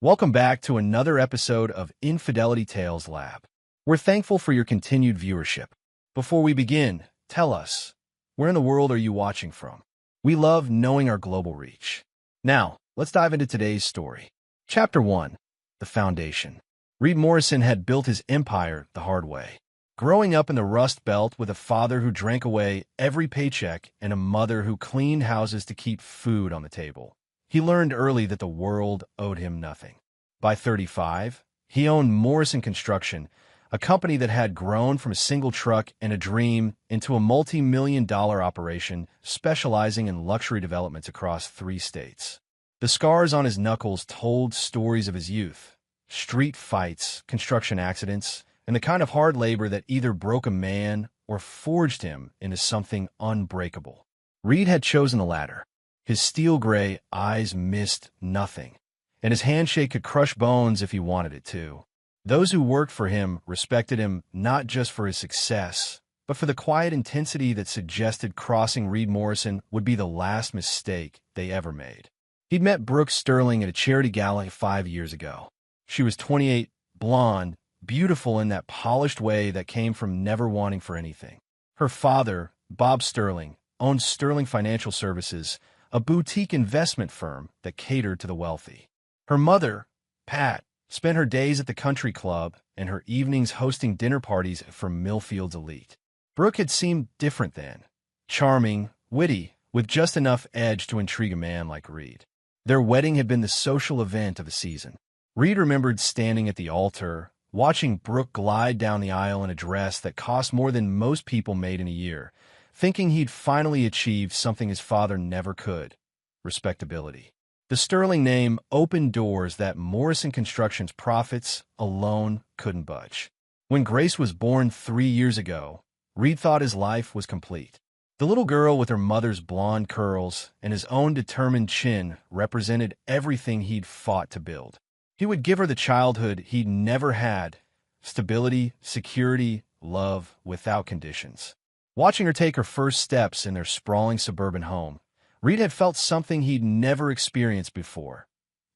Welcome back to another episode of Infidelity Tales Lab. We're thankful for your continued viewership. Before we begin, tell us, where in the world are you watching from? We love knowing our global reach. Now, let's dive into today's story. Chapter 1. The Foundation. Reed Morrison had built his empire the hard way. Growing up in the Rust Belt with a father who drank away every paycheck and a mother who cleaned houses to keep food on the table, he learned early that the world owed him nothing. By 35, he owned Morrison Construction, a company that had grown from a single truck and a dream into a multi-million-dollar operation specializing in luxury developments across 3 states. The scars on his knuckles told stories of his youth, street fights, construction accidents, and the kind of hard labor that either broke a man or forged him into something unbreakable. Reed had chosen the latter. His steel-gray eyes missed nothing, and his handshake could crush bones if he wanted it to. Those who worked for him respected him not just for his success, but for the quiet intensity that suggested crossing Reed Morrison would be the last mistake they ever made. He'd met Brooke Sterling at a charity gala 5 years ago. She was 28, blonde, beautiful in that polished way that came from never wanting for anything. Her father, Bob Sterling, owned Sterling Financial Services, a boutique investment firm that catered to the wealthy. Her mother, Pat, spent her days at the country club and her evenings hosting dinner parties for Millfield's elite. Brooke had seemed different then. Charming, witty, with just enough edge to intrigue a man like Reed. Their wedding had been the social event of the season. Reed remembered standing at the altar, watching Brooke glide down the aisle in a dress that cost more than most people made in a year, thinking he'd finally achieved something his father never could: respectability. The Sterling name opened doors that Morrison Construction's profits alone couldn't budge. When Grace was born 3 years ago, Reed thought his life was complete. The little girl with her mother's blonde curls and his own determined chin represented everything he'd fought to build. He would give her the childhood he'd never had: stability, security, love without conditions. Watching her take her first steps in their sprawling suburban home, Reed had felt something he'd never experienced before: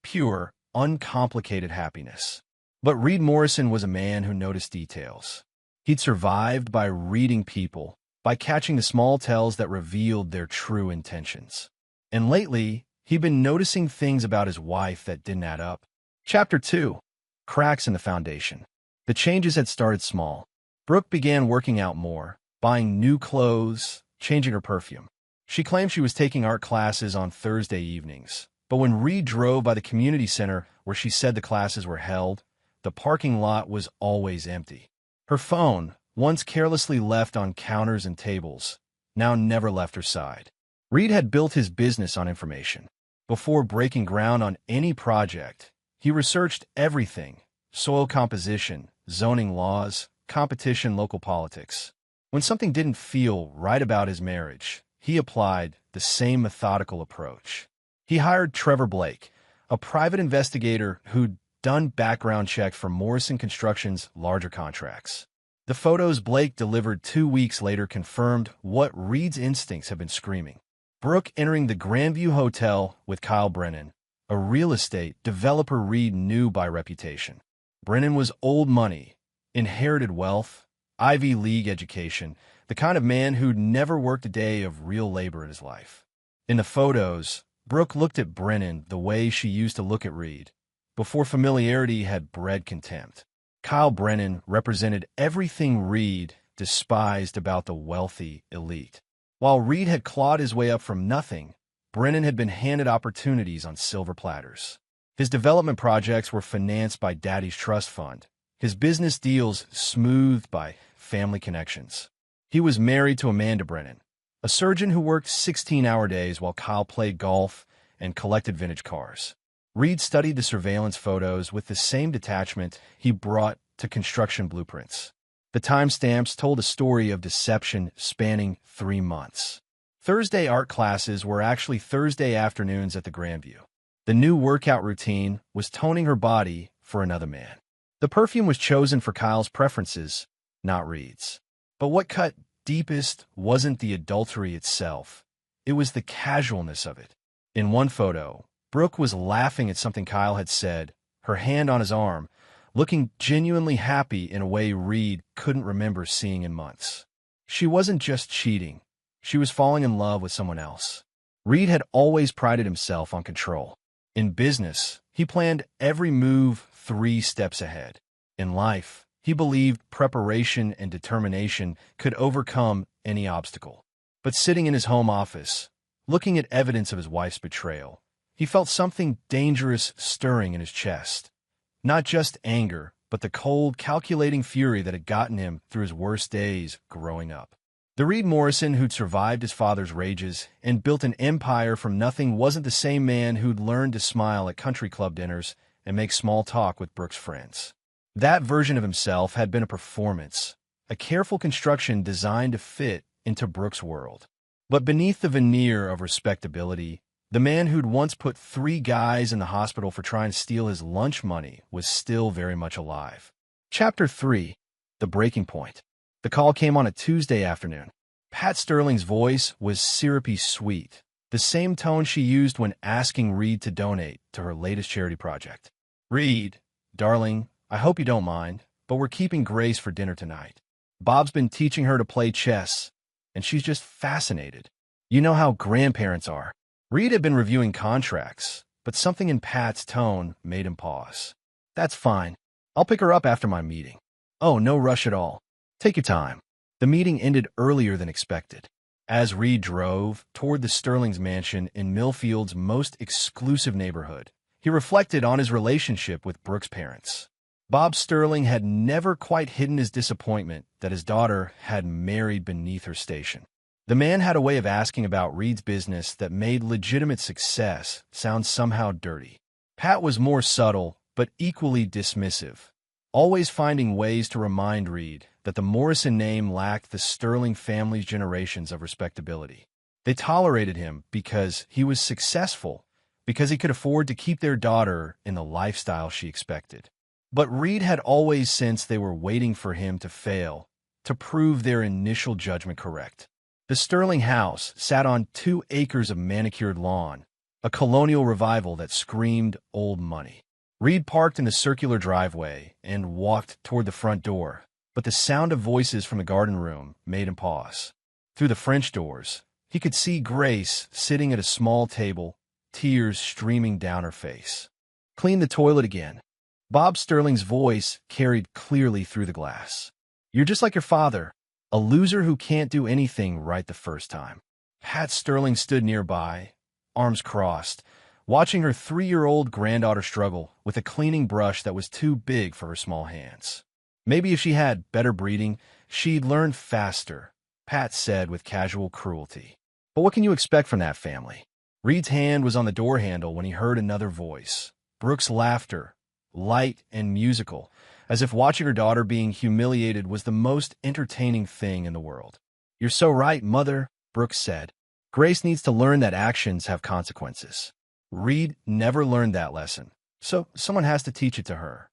pure, uncomplicated happiness. But Reed Morrison was a man who noticed details. He'd survived by reading people, by catching the small tells that revealed their true intentions. And lately, he'd been noticing things about his wife that didn't add up. Chapter 2. Cracks in the Foundation. The changes had started small. Brooke began working out more, buying new clothes, changing her perfume. She claimed she was taking art classes on Thursday evenings, but when Reed drove by the community center where she said the classes were held, the parking lot was always empty. Her phone, once carelessly left on counters and tables, now never left her side. Reed had built his business on information. Before breaking ground on any project, he researched everything: soil composition, zoning laws, competition, local politics. When something didn't feel right about his marriage, he applied the same methodical approach. He hired Trevor Blake, a private investigator who'd done background checks for Morrison Construction's larger contracts. The photos Blake delivered 2 weeks later confirmed what Reed's instincts had been screaming. Brooke entering the Grandview Hotel with Kyle Brennan, a real estate developer Reed knew by reputation. Brennan was old money, inherited wealth, Ivy League education, the kind of man who'd never worked a day of real labor in his life. In the photos, Brooke looked at Brennan the way she used to look at Reed, before familiarity had bred contempt. Kyle Brennan represented everything Reed despised about the wealthy elite. While Reed had clawed his way up from nothing, Brennan had been handed opportunities on silver platters. His development projects were financed by Daddy's trust fund, his business deals smoothed by family connections. He was married to Amanda Brennan, a surgeon who worked 16-hour days while Kyle played golf and collected vintage cars. Reed studied the surveillance photos with the same detachment he brought to construction blueprints. The timestamps told a story of deception spanning 3 months. Thursday art classes were actually Thursday afternoons at the Grandview. The new workout routine was toning her body for another man. The perfume was chosen for Kyle's preferences, not Reed's. But what cut deepest wasn't the adultery itself. It was the casualness of it. In one photo, Brooke was laughing at something Kyle had said, her hand on his arm, looking genuinely happy in a way Reed couldn't remember seeing in months. She wasn't just cheating. She was falling in love with someone else. Reed had always prided himself on control. In business, he planned every move 3 steps ahead. In life, he believed preparation and determination could overcome any obstacle. But sitting in his home office, looking at evidence of his wife's betrayal, he felt something dangerous stirring in his chest. Not just anger, but the cold, calculating fury that had gotten him through his worst days growing up. The Reed Morrison who'd survived his father's rages and built an empire from nothing wasn't the same man who'd learned to smile at country club dinners and make small talk with Brooke's friends. That version of himself had been a performance, a careful construction designed to fit into Brooke's world. But beneath the veneer of respectability, the man who'd once put 3 guys in the hospital for trying to steal his lunch money was still very much alive. Chapter 3. The Breaking Point. The call came on a Tuesday afternoon. Pat Sterling's voice was syrupy sweet, the same tone she used when asking Reed to donate to her latest charity project. "Reed, darling, I hope you don't mind, but we're keeping Grace for dinner tonight. Bob's been teaching her to play chess, and she's just fascinated. You know how grandparents are." Reed had been reviewing contracts, but something in Pat's tone made him pause. "That's fine. I'll pick her up after my meeting." "Oh, no rush at all. Take your time." The meeting ended earlier than expected. As Reed drove toward the Sterling's mansion in Millfield's most exclusive neighborhood, he reflected on his relationship with Brooke's parents. Bob Sterling had never quite hidden his disappointment that his daughter had married beneath her station. The man had a way of asking about Reed's business that made legitimate success sound somehow dirty. Pat was more subtle, but equally dismissive, always finding ways to remind Reed that the Morrison name lacked the Sterling family's generations of respectability. They tolerated him because he was successful, because he could afford to keep their daughter in the lifestyle she expected. But Reed had always sensed they were waiting for him to fail, to prove their initial judgment correct. The Sterling house sat on 2 acres of manicured lawn, a colonial revival that screamed old money. Reed parked in the circular driveway and walked toward the front door, but the sound of voices from the garden room made him pause. Through the French doors, he could see Grace sitting at a small table, tears streaming down her face. "Clean the toilet again." Bob Sterling's voice carried clearly through the glass. "You're just like your father, a loser who can't do anything right the first time." Pat Sterling stood nearby, arms crossed, watching her 3-year-old granddaughter struggle with a cleaning brush that was too big for her small hands. "Maybe if she had better breeding, she'd learn faster," Pat said with casual cruelty. "But what can you expect from that family?" Reed's hand was on the door handle when he heard another voice, Brooke's laughter, light and musical, as if watching her daughter being humiliated was the most entertaining thing in the world. "You're so right, Mother," Brooke said. "Grace needs to learn that actions have consequences." Reed never learned that lesson, so someone has to teach it to her.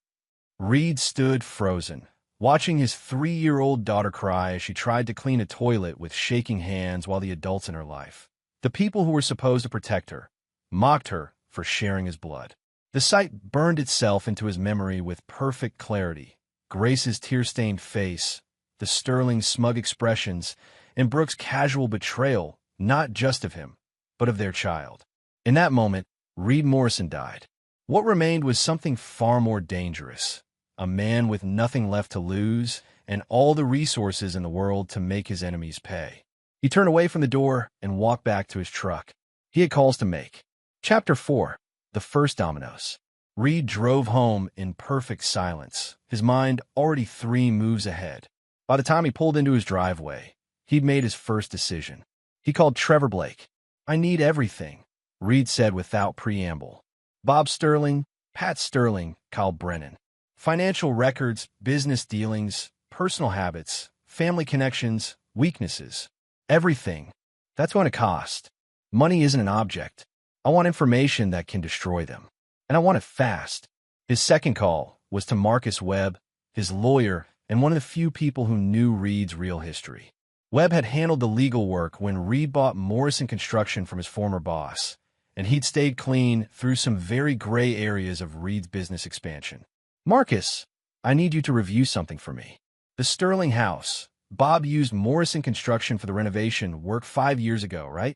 Reed stood frozen, watching his 3-year-old daughter cry as she tried to clean a toilet with shaking hands while the adults in her life, the people who were supposed to protect her, mocked her for sharing his blood. The sight burned itself into his memory with perfect clarity. Grace's tear-stained face, the Sterling's smug expressions, and Brooke's casual betrayal, not just of him, but of their child. In that moment, Reed Morrison died. What remained was something far more dangerous, a man with nothing left to lose and all the resources in the world to make his enemies pay. He turned away from the door and walked back to his truck. He had calls to make. Chapter 4. The First Dominoes. Reed drove home in perfect silence, his mind already 3 moves ahead. By the time he pulled into his driveway, he'd made his first decision. He called Trevor Blake. "I need everything," Reed said without preamble. Bob Sterling, Pat Sterling, Kyle Brennan. Financial records, business dealings, personal habits, family connections, weaknesses. Everything. That's going to cost. Money isn't an object. I want information that can destroy them. And I want it fast. His second call was to Marcus Webb, his lawyer, and one of the few people who knew Reed's real history. Webb had handled the legal work when Reed bought Morrison Construction from his former boss, and he'd stayed clean through some very gray areas of Reed's business expansion. "Marcus, I need you to review something for me. The Sterling house. Bob used Morrison Construction for the renovation work 5 years ago, right?"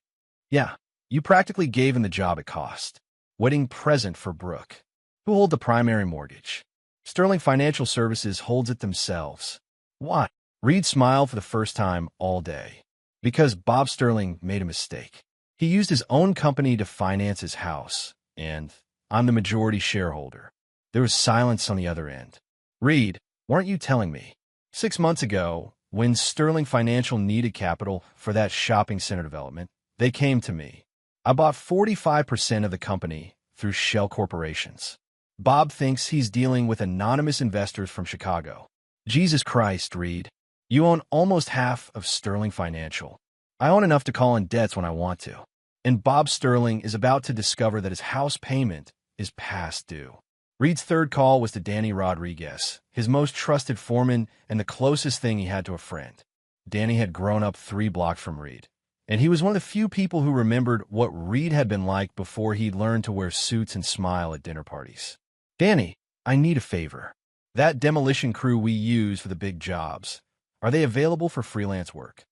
"Yeah, you practically gave him the job at cost." "Wedding present for Brooke." "Who hold the primary mortgage?" "Sterling Financial Services holds it themselves." "Why?" Reed smiled for the first time all day. "Because Bob Sterling made a mistake. He used his own company to finance his house, and I'm the majority shareholder." There was silence on the other end. "Reed, weren't you telling me 6 months ago, when Sterling Financial needed capital for that shopping center development, they came to me. I bought 45% of the company through shell corporations. Bob thinks he's dealing with anonymous investors from Chicago." "Jesus Christ, Reed. You own almost half of Sterling Financial." "I own enough to call in debts when I want to." "And Bob Sterling is about to discover that his house payment is past due." Reed's third call was to Danny Rodriguez, his most trusted foreman and the closest thing he had to a friend. Danny had grown up 3 blocks from Reed, and he was one of the few people who remembered what Reed had been like before he'd learned to wear suits and smile at dinner parties. "Danny, I need a favor. That demolition crew we use for the big jobs, are they available for freelance work?"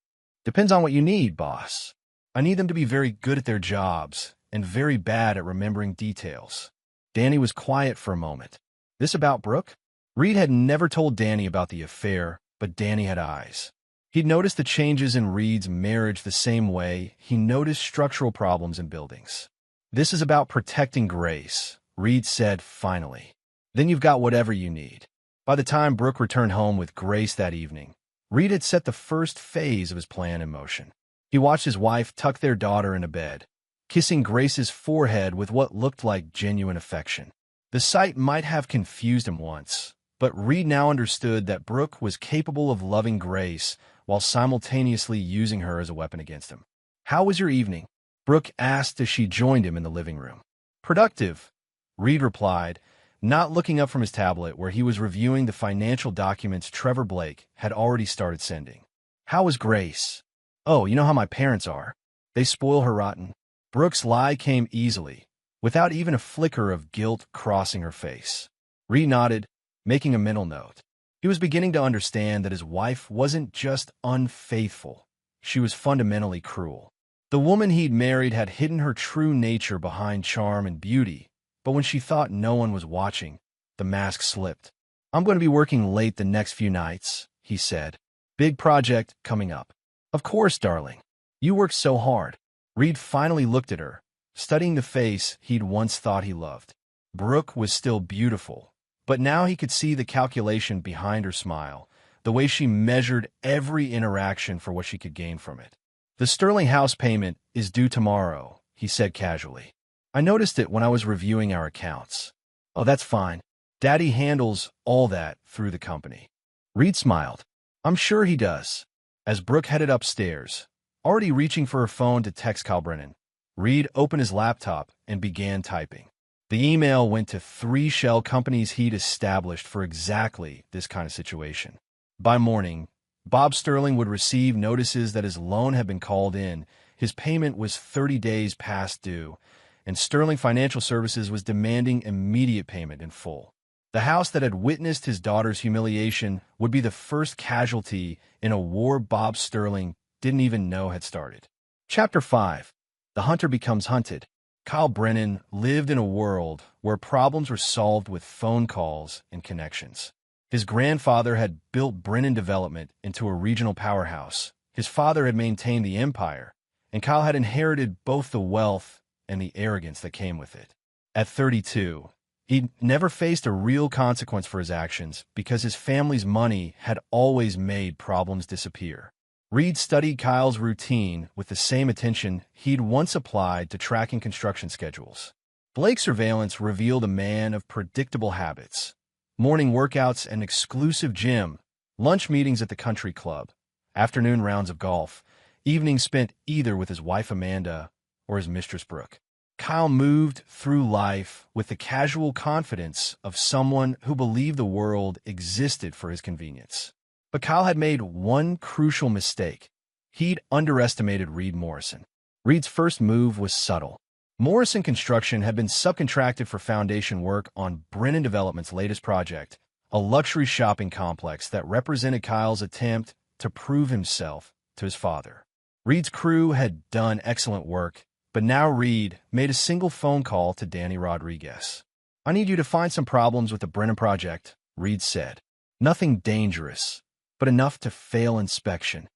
"Depends on what you need, boss. I need them to be very good at their jobs and very bad at remembering details." Danny was quiet for a moment. "This about Brooke?" Reed had never told Danny about the affair, but Danny had eyes. He'd noticed the changes in Reed's marriage the same way he noticed structural problems in buildings. "This is about protecting Grace," Reed said finally. "Then you've got whatever you need." By the time Brooke returned home with Grace that evening, Reed had set the first phase of his plan in motion. He watched his wife tuck their daughter into bed, kissing Grace's forehead with what looked like genuine affection. The sight might have confused him once, but Reed now understood that Brooke was capable of loving Grace while simultaneously using her as a weapon against him. "How was your evening?" Brooke asked as she joined him in the living room. "Productive," Reed replied, not looking up from his tablet where he was reviewing the financial documents Trevor Blake had already started sending. "How was Grace?" "Oh, you know how my parents are. They spoil her rotten." Brooke's lie came easily, without even a flicker of guilt crossing her face. Reed nodded, making a mental note. He was beginning to understand that his wife wasn't just unfaithful, she was fundamentally cruel. The woman he'd married had hidden her true nature behind charm and beauty, but when she thought no one was watching, the mask slipped. "I'm going to be working late the next few nights," he said. "Big project coming up." "Of course, darling. You work so hard." Reed finally looked at her, studying the face he'd once thought he loved. Brooke was still beautiful, but now he could see the calculation behind her smile, the way she measured every interaction for what she could gain from it. "The Sterling house payment is due tomorrow," he said casually. "I noticed it when I was reviewing our accounts." "Oh, that's fine. Daddy handles all that through the company." Reed smiled. "I'm sure he does." As Brooke headed upstairs, already reaching for her phone to text Kyle Brennan, Reed opened his laptop and began typing. The email went to 3 shell companies he'd established for exactly this kind of situation. By morning, Bob Sterling would receive notices that his loan had been called in, his payment was 30 days past due, and Sterling Financial Services was demanding immediate payment in full. The house that had witnessed his daughter's humiliation would be the first casualty in a war Bob Sterling didn't even know had started. Chapter 5. The Hunter Becomes Hunted. Kyle Brennan lived in a world where problems were solved with phone calls and connections. His grandfather had built Brennan Development into a regional powerhouse. His father had maintained the empire, and Kyle had inherited both the wealth and the arrogance that came with it. At 32, he'd never faced a real consequence for his actions because his family's money had always made problems disappear. Reed studied Kyle's routine with the same attention he'd once applied to tracking construction schedules. Blake's surveillance revealed a man of predictable habits. Morning workouts and exclusive gym, lunch meetings at the country club, afternoon rounds of golf, evenings spent either with his wife Amanda or his mistress Brooke. Kyle moved through life with the casual confidence of someone who believed the world existed for his convenience. But Kyle had made one crucial mistake. He'd underestimated Reed Morrison. Reed's first move was subtle. Morrison Construction had been subcontracted for foundation work on Brennan Development's latest project, a luxury shopping complex that represented Kyle's attempt to prove himself to his father. Reed's crew had done excellent work, but now Reed made a single phone call to Danny Rodriguez. "I need you to find some problems with the Brennan project," Reed said. "Nothing dangerous, but enough to fail inspection."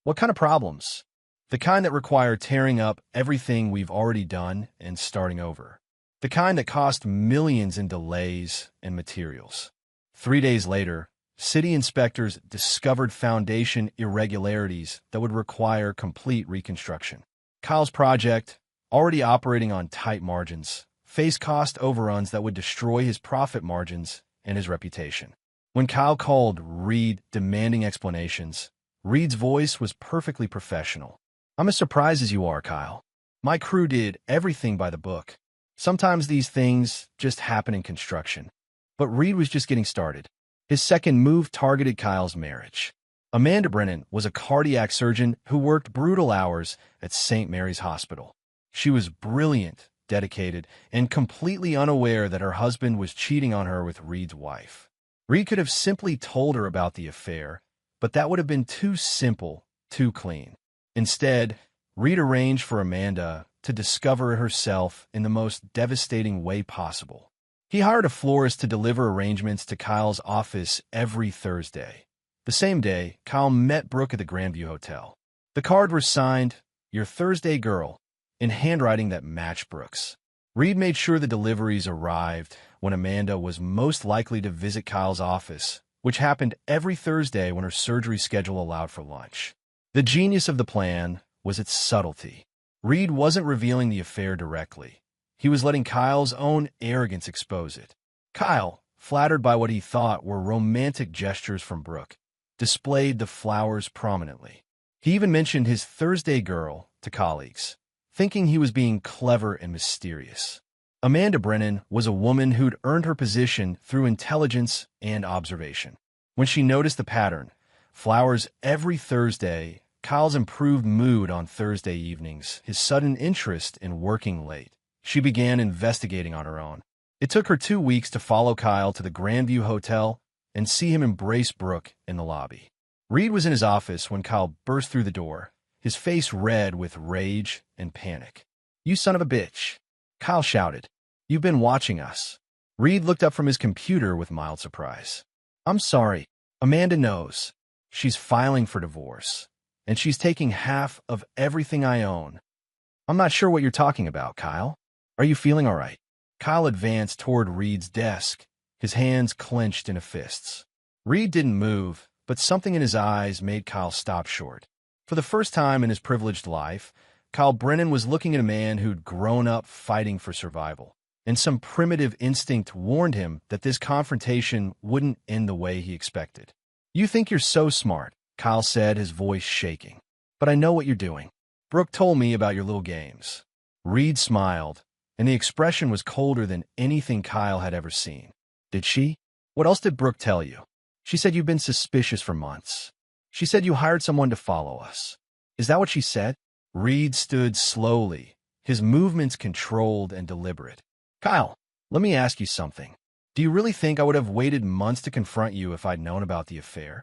"What kind of problems?" "The kind that require tearing up everything we've already done and starting over. The kind that cost millions in delays and materials." 3 days later, city inspectors discovered foundation irregularities that would require complete reconstruction. Kyle's project, already operating on tight margins, faced cost overruns that would destroy his profit margins and his reputation. When Kyle called Reed demanding explanations, Reed's voice was perfectly professional. "I'm as surprised as you are, Kyle. My crew did everything by the book. Sometimes these things just happen in construction." But Reed was just getting started. His second move targeted Kyle's marriage. Amanda Brennan was a cardiac surgeon who worked brutal hours at St. Mary's Hospital. She was brilliant, dedicated, and completely unaware that her husband was cheating on her with Reed's wife. Reed could have simply told her about the affair, but that would have been too simple, too clean. Instead, Reed arranged for Amanda to discover it herself in the most devastating way possible. He hired a florist to deliver arrangements to Kyle's office every Thursday. The same day, Kyle met Brooke at the Grandview Hotel. The card was signed, "Your Thursday Girl," in handwriting that matched Brooke's. Reed made sure the deliveries arrived when Amanda was most likely to visit Kyle's office, which happened every Thursday when her surgery schedule allowed for lunch. The genius of the plan was its subtlety. Reed wasn't revealing the affair directly. He was letting Kyle's own arrogance expose it. Kyle, flattered by what he thought were romantic gestures from Brooke, displayed the flowers prominently. He even mentioned his Thursday Girl to colleagues, thinking he was being clever and mysterious. Amanda Brennan was a woman who'd earned her position through intelligence and observation. When she noticed the pattern, flowers every Thursday, Kyle's improved mood on Thursday evenings, his sudden interest in working late, she began investigating on her own. It took her 2 weeks to follow Kyle to the Grandview Hotel and see him embrace Brooke in the lobby. Reed was in his office when Kyle burst through the door, his face red with rage and panic. "You son of a bitch!" Kyle shouted. "You've been watching us." Reed looked up from his computer with mild surprise. "I'm sorry. Amanda knows. She's filing for divorce, and she's taking half of everything I own." "I'm not sure what you're talking about, Kyle. Are you feeling all right?" Kyle advanced toward Reed's desk, his hands clenched into fists. Reed didn't move, but something in his eyes made Kyle stop short. For the first time in his privileged life, Kyle Brennan was looking at a man who'd grown up fighting for survival, and some primitive instinct warned him that this confrontation wouldn't end the way he expected. "You think you're so smart," Kyle said, his voice shaking. "But I know what you're doing. Brooke told me about your little games." Reed smiled, and the expression was colder than anything Kyle had ever seen. "Did she? What else did Brooke tell you?" "She said you've been suspicious for months. She said you hired someone to follow us." "Is that what she said?" Reed stood slowly, his movements controlled and deliberate. "Kyle, let me ask you something. Do you really think I would have waited months to confront you if I'd known about the affair?"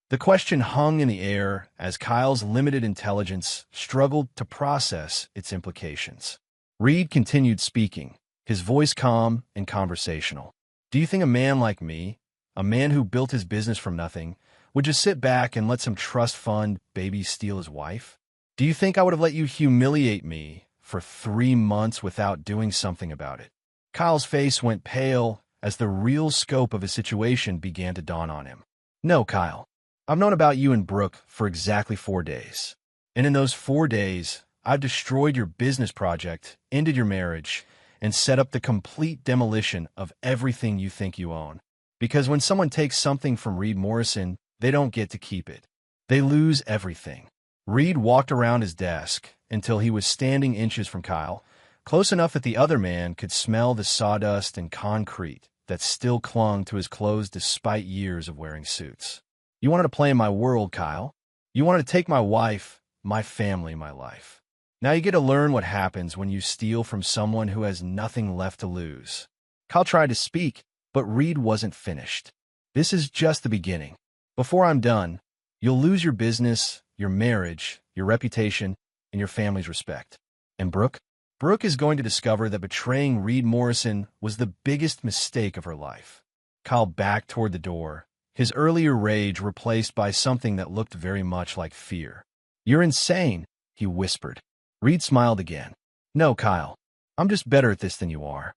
The question hung in the air as Kyle's limited intelligence struggled to process its implications. Reed continued speaking, his voice calm and conversational. "Do you think a man like me, a man who built his business from nothing, would just sit back and let some trust fund baby steal his wife? Do you think I would have let you humiliate me for 3 months without doing something about it?" Kyle's face went pale as the real scope of his situation began to dawn on him. "No, Kyle. I've known about you and Brooke for exactly 4 days. And in those 4 days, I've destroyed your business project, ended your marriage, and set up the complete demolition of everything you think you own. Because when someone takes something from Reed Morrison, they don't get to keep it. They lose everything." Reed walked around his desk until he was standing inches from Kyle, close enough that the other man could smell the sawdust and concrete that still clung to his clothes despite years of wearing suits. "You wanted to play in my world, Kyle. You wanted to take my wife, my family, my life. Now you get to learn what happens when you steal from someone who has nothing left to lose. Kyle tried to speak, but Reed wasn't finished. This is just the beginning. Before I'm done, you'll lose your business, your marriage, your reputation, and your family's respect. And Brooke? Brooke is going to discover that betraying Reed Morrison was the biggest mistake of her life. Kyle backed toward the door, his earlier rage replaced by something that looked very much like fear. "You're insane," he whispered. Reed smiled again. "No, Kyle. I'm just better at this than you are."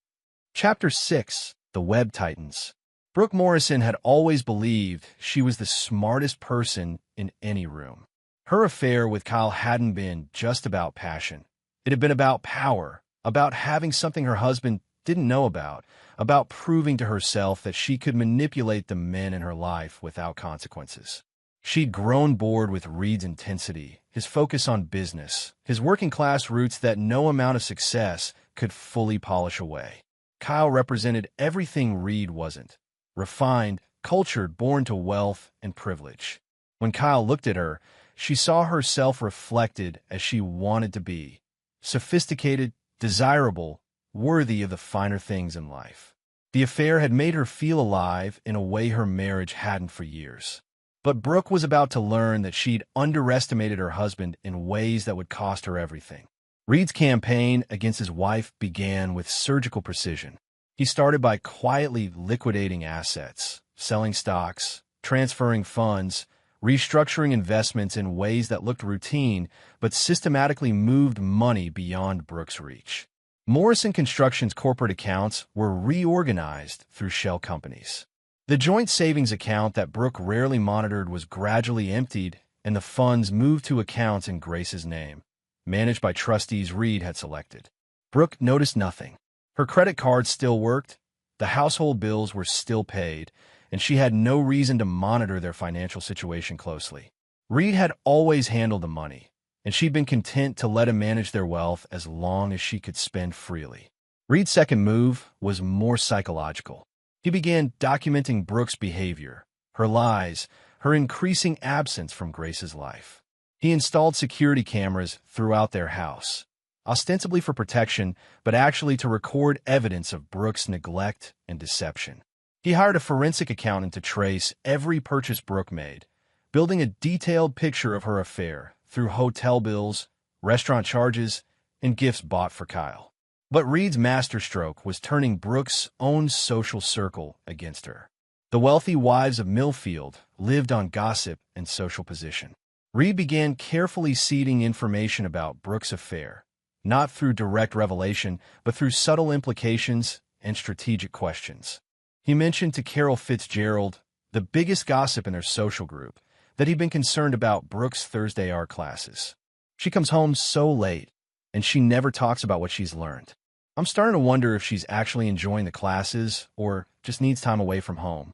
Chapter 6. The Web Titans. Brooke Morrison had always believed she was the smartest person in any room. Her affair with Kyle hadn't been just about passion. It had been about power, about having something her husband didn't know about proving to herself that she could manipulate the men in her life without consequences. She'd grown bored with Reed's intensity, his focus on business, his working-class roots that no amount of success could fully polish away. Kyle represented everything Reed wasn't: refined, cultured, born to wealth and privilege. When Kyle looked at her, she saw herself reflected as she wanted to be: sophisticated, desirable, worthy of the finer things in life. The affair had made her feel alive in a way her marriage hadn't for years. But Brooke was about to learn that she'd underestimated her husband in ways that would cost her everything. Reed's campaign against his wife began with surgical precision. He started by quietly liquidating assets, selling stocks, transferring funds, restructuring investments in ways that looked routine but systematically moved money beyond Brooke's reach. Morrison Construction's corporate accounts were reorganized through shell companies. The joint savings account that Brooke rarely monitored was gradually emptied, and the funds moved to accounts in Grace's name, managed by trustees Reed had selected. Brooke noticed nothing. Her credit cards still worked, the household bills were still paid, and she had no reason to monitor their financial situation closely. Reed had always handled the money, and she'd been content to let him manage their wealth as long as she could spend freely. Reed's second move was more psychological. He began documenting Brooke's behavior, her lies, her increasing absence from Grace's life. He installed security cameras throughout their house, ostensibly for protection, but actually to record evidence of Brooke's neglect and deception. He hired a forensic accountant to trace every purchase Brooke made, building a detailed picture of her affair through hotel bills, restaurant charges, and gifts bought for Kyle. But Reed's masterstroke was turning Brooke's own social circle against her. The wealthy wives of Millfield lived on gossip and social position. Reed began carefully seeding information about Brooke's affair, not through direct revelation, but through subtle implications and strategic questions. He mentioned to Carol Fitzgerald, the biggest gossip in their social group, that he'd been concerned about Brooke's Thursday art classes. "She comes home so late, and she never talks about what she's learned. I'm starting to wonder if she's actually enjoying the classes or just needs time away from home."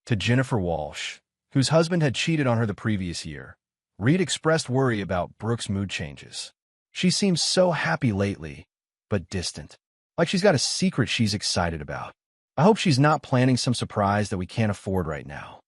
To Jennifer Walsh, whose husband had cheated on her the previous year, Reed expressed worry about Brooke's mood changes. "She seems so happy lately, but distant. Like she's got a secret she's excited about. I hope she's not planning some surprise that we can't afford right now."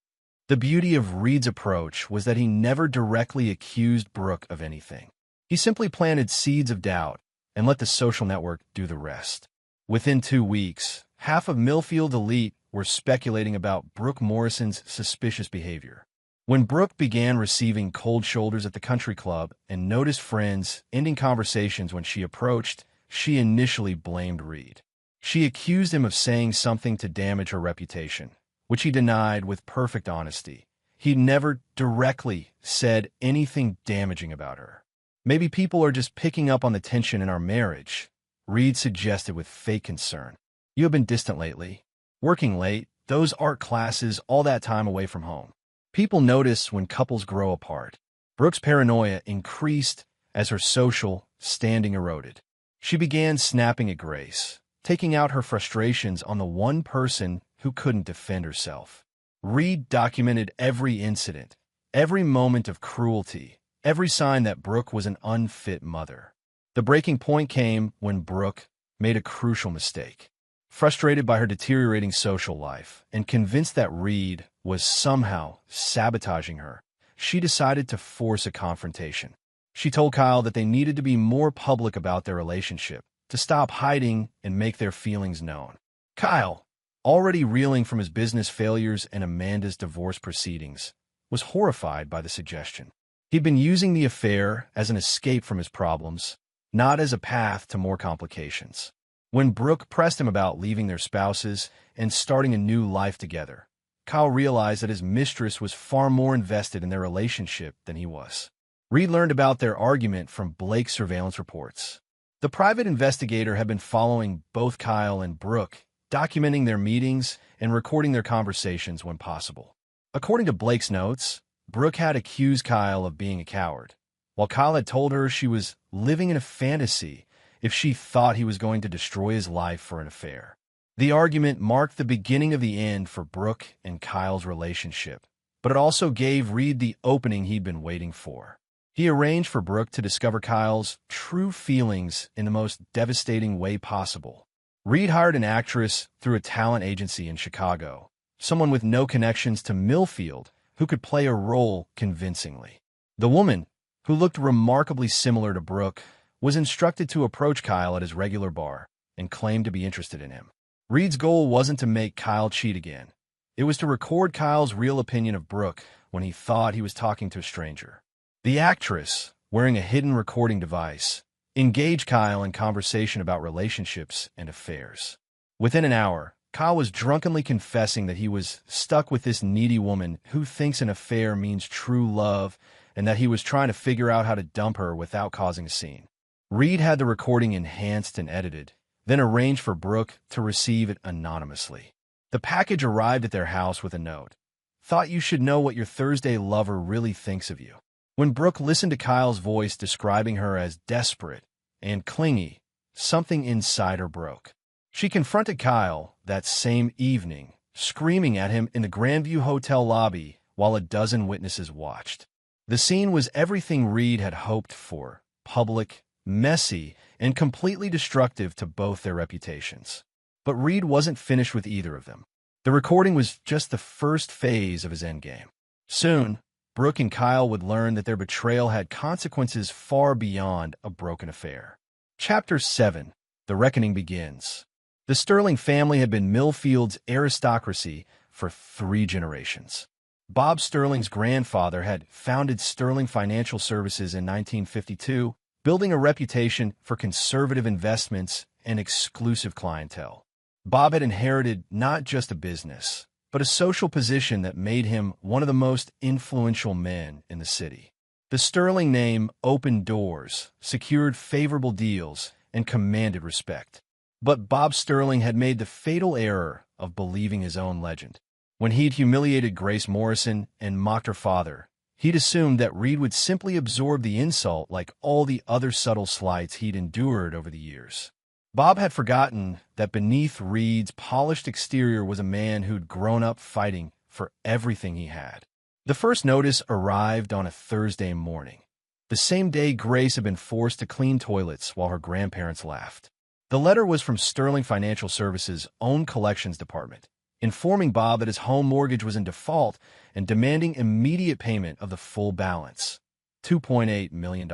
The beauty of Reed's approach was that he never directly accused Brooke of anything. He simply planted seeds of doubt and let the social network do the rest. Within 2 weeks, half of Millfield elite were speculating about Brooke Morrison's suspicious behavior. When Brooke began receiving cold shoulders at the country club and noticed friends ending conversations when she approached, she initially blamed Reed. She accused him of saying something to damage her reputation, which he denied with perfect honesty. He never directly said anything damaging about her. "Maybe people are just picking up on the tension in our marriage," Reed suggested with fake concern. "You have been distant lately. Working late, those art classes, all that time away from home. People notice when couples grow apart." Brooke's paranoia increased as her social standing eroded. She began snapping at Grace, taking out her frustrations on the one person who couldn't defend herself. Reed documented every incident, every moment of cruelty, every sign that Brooke was an unfit mother. The breaking point came when Brooke made a crucial mistake. Frustrated by her deteriorating social life and convinced that Reed was somehow sabotaging her, she decided to force a confrontation. She told Kyle that they needed to be more public about their relationship, to stop hiding and make their feelings known. Kyle, already reeling from his business failures and Amanda's divorce proceedings, was horrified by the suggestion. He'd been using the affair as an escape from his problems, not as a path to more complications. When Brooke pressed him about leaving their spouses and starting a new life together, Kyle realized that his mistress was far more invested in their relationship than he was. Reed learned about their argument from Blake's surveillance reports. The private investigator had been following both Kyle and Brooke, documenting their meetings and recording their conversations when possible. According to Blake's notes, Brooke had accused Kyle of being a coward, while Kyle had told her she was living in a fantasy if she thought he was going to destroy his life for an affair. The argument marked the beginning of the end for Brooke and Kyle's relationship, but it also gave Reed the opening he'd been waiting for. He arranged for Brooke to discover Kyle's true feelings in the most devastating way possible. Reed hired an actress through a talent agency in Chicago, someone with no connections to Millfield who could play a role convincingly. The woman, who looked remarkably similar to Brooke, was instructed to approach Kyle at his regular bar and claimed to be interested in him. Reed's goal wasn't to make Kyle cheat again. It was to record Kyle's real opinion of Brooke when he thought he was talking to a stranger. The actress, wearing a hidden recording device, engaged Kyle in conversation about relationships and affairs. Within an hour, Kyle was drunkenly confessing that he was stuck with this needy woman who thinks an affair means true love and that he was trying to figure out how to dump her without causing a scene. Reed had the recording enhanced and edited, then arranged for Brooke to receive it anonymously. The package arrived at their house with a note. "Thought you should know what your Thursday lover really thinks of you." When Brooke listened to Kyle's voice describing her as desperate and clingy, something inside her broke. She confronted Kyle that same evening, screaming at him in the Grandview Hotel lobby while a dozen witnesses watched. The scene was everything Reed had hoped for: public, messy, and completely destructive to both their reputations. But Reed wasn't finished with either of them. The recording was just the first phase of his endgame. Soon, Brooke and Kyle would learn that their betrayal had consequences far beyond a broken affair. Chapter 7. The Reckoning Begins. The Sterling family had been Millfield's aristocracy for 3 generations. Bob Sterling's grandfather had founded Sterling Financial Services in 1952, building a reputation for conservative investments and exclusive clientele. Bob had inherited not just a business, but a social position that made him one of the most influential men in the city. The Sterling name opened doors, secured favorable deals, and commanded respect. But Bob Sterling had made the fatal error of believing his own legend. When he'd humiliated Grace Morrison and mocked her father, he'd assumed that Reed would simply absorb the insult like all the other subtle slights he'd endured over the years. Bob had forgotten that beneath Reed's polished exterior was a man who'd grown up fighting for everything he had. The first notice arrived on a Thursday morning, the same day Grace had been forced to clean toilets while her grandparents laughed. The letter was from Sterling Financial Services' own collections department, informing Bob that his home mortgage was in default and demanding immediate payment of the full balance, $2.8 million.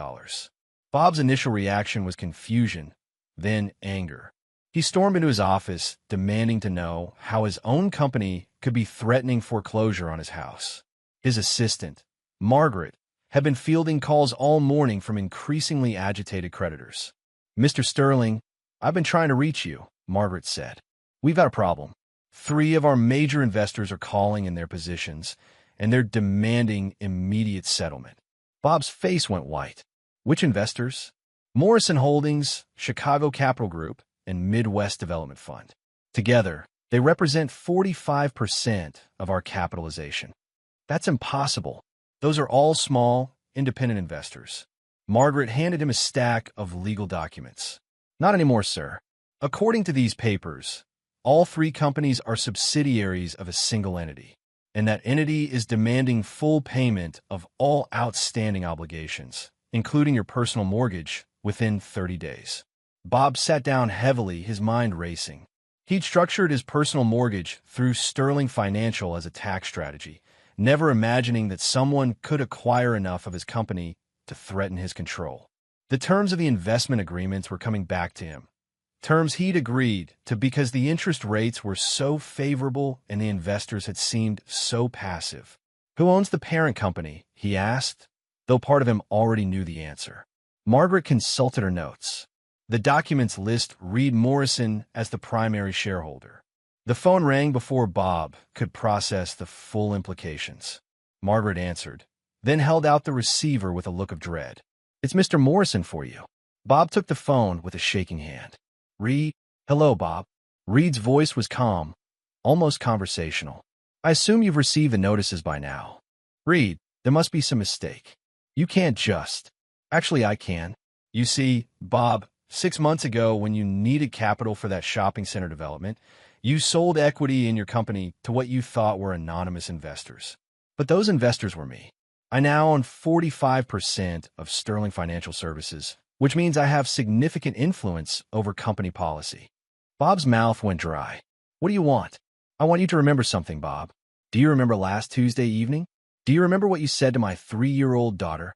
Bob's initial reaction was confusion, then anger. He stormed into his office, demanding to know how his own company could be threatening foreclosure on his house. His assistant, Margaret, had been fielding calls all morning from increasingly agitated creditors. "Mr. Sterling, I've been trying to reach you," Margaret said. "We've got a problem. 3 of our major investors are calling in their positions, and they're demanding immediate settlement." Bob's face went white. "Which investors?" "Morrison Holdings, Chicago Capital Group, and Midwest Development Fund. Together, they represent 45% of our capitalization." "That's impossible. Those are all small, independent investors." Margaret handed him a stack of legal documents. "Not anymore, sir. According to these papers, all 3 companies are subsidiaries of a single entity, and that entity is demanding full payment of all outstanding obligations, including your personal mortgage, within 30 days. Bob sat down heavily, his mind racing. He'd structured his personal mortgage through Sterling Financial as a tax strategy, never imagining that someone could acquire enough of his company to threaten his control. The terms of the investment agreements were coming back to him. Terms he'd agreed to because the interest rates were so favorable and the investors had seemed so passive. "Who owns the parent company?" he asked, though part of him already knew the answer. Margaret consulted her notes. The documents list Reed Morrison as the primary shareholder. The phone rang before Bob could process the full implications. Margaret answered, then held out the receiver with a look of dread. "It's Mr. Morrison for you." Bob took the phone with a shaking hand. "Reed?" "Hello, Bob." Reed's voice was calm, almost conversational. "I assume you've received the notices by now." "Reed, there must be some mistake. You can't just—" "Actually, I can. You see, Bob, 6 months ago when you needed capital for that shopping center development, you sold equity in your company to what you thought were anonymous investors. But those investors were me. I now own 45% of Sterling Financial Services, which means I have significant influence over company policy." Bob's mouth went dry. "What do you want?" "I want you to remember something, Bob. Do you remember last Tuesday evening? Do you remember what you said to my 3-year-old daughter?"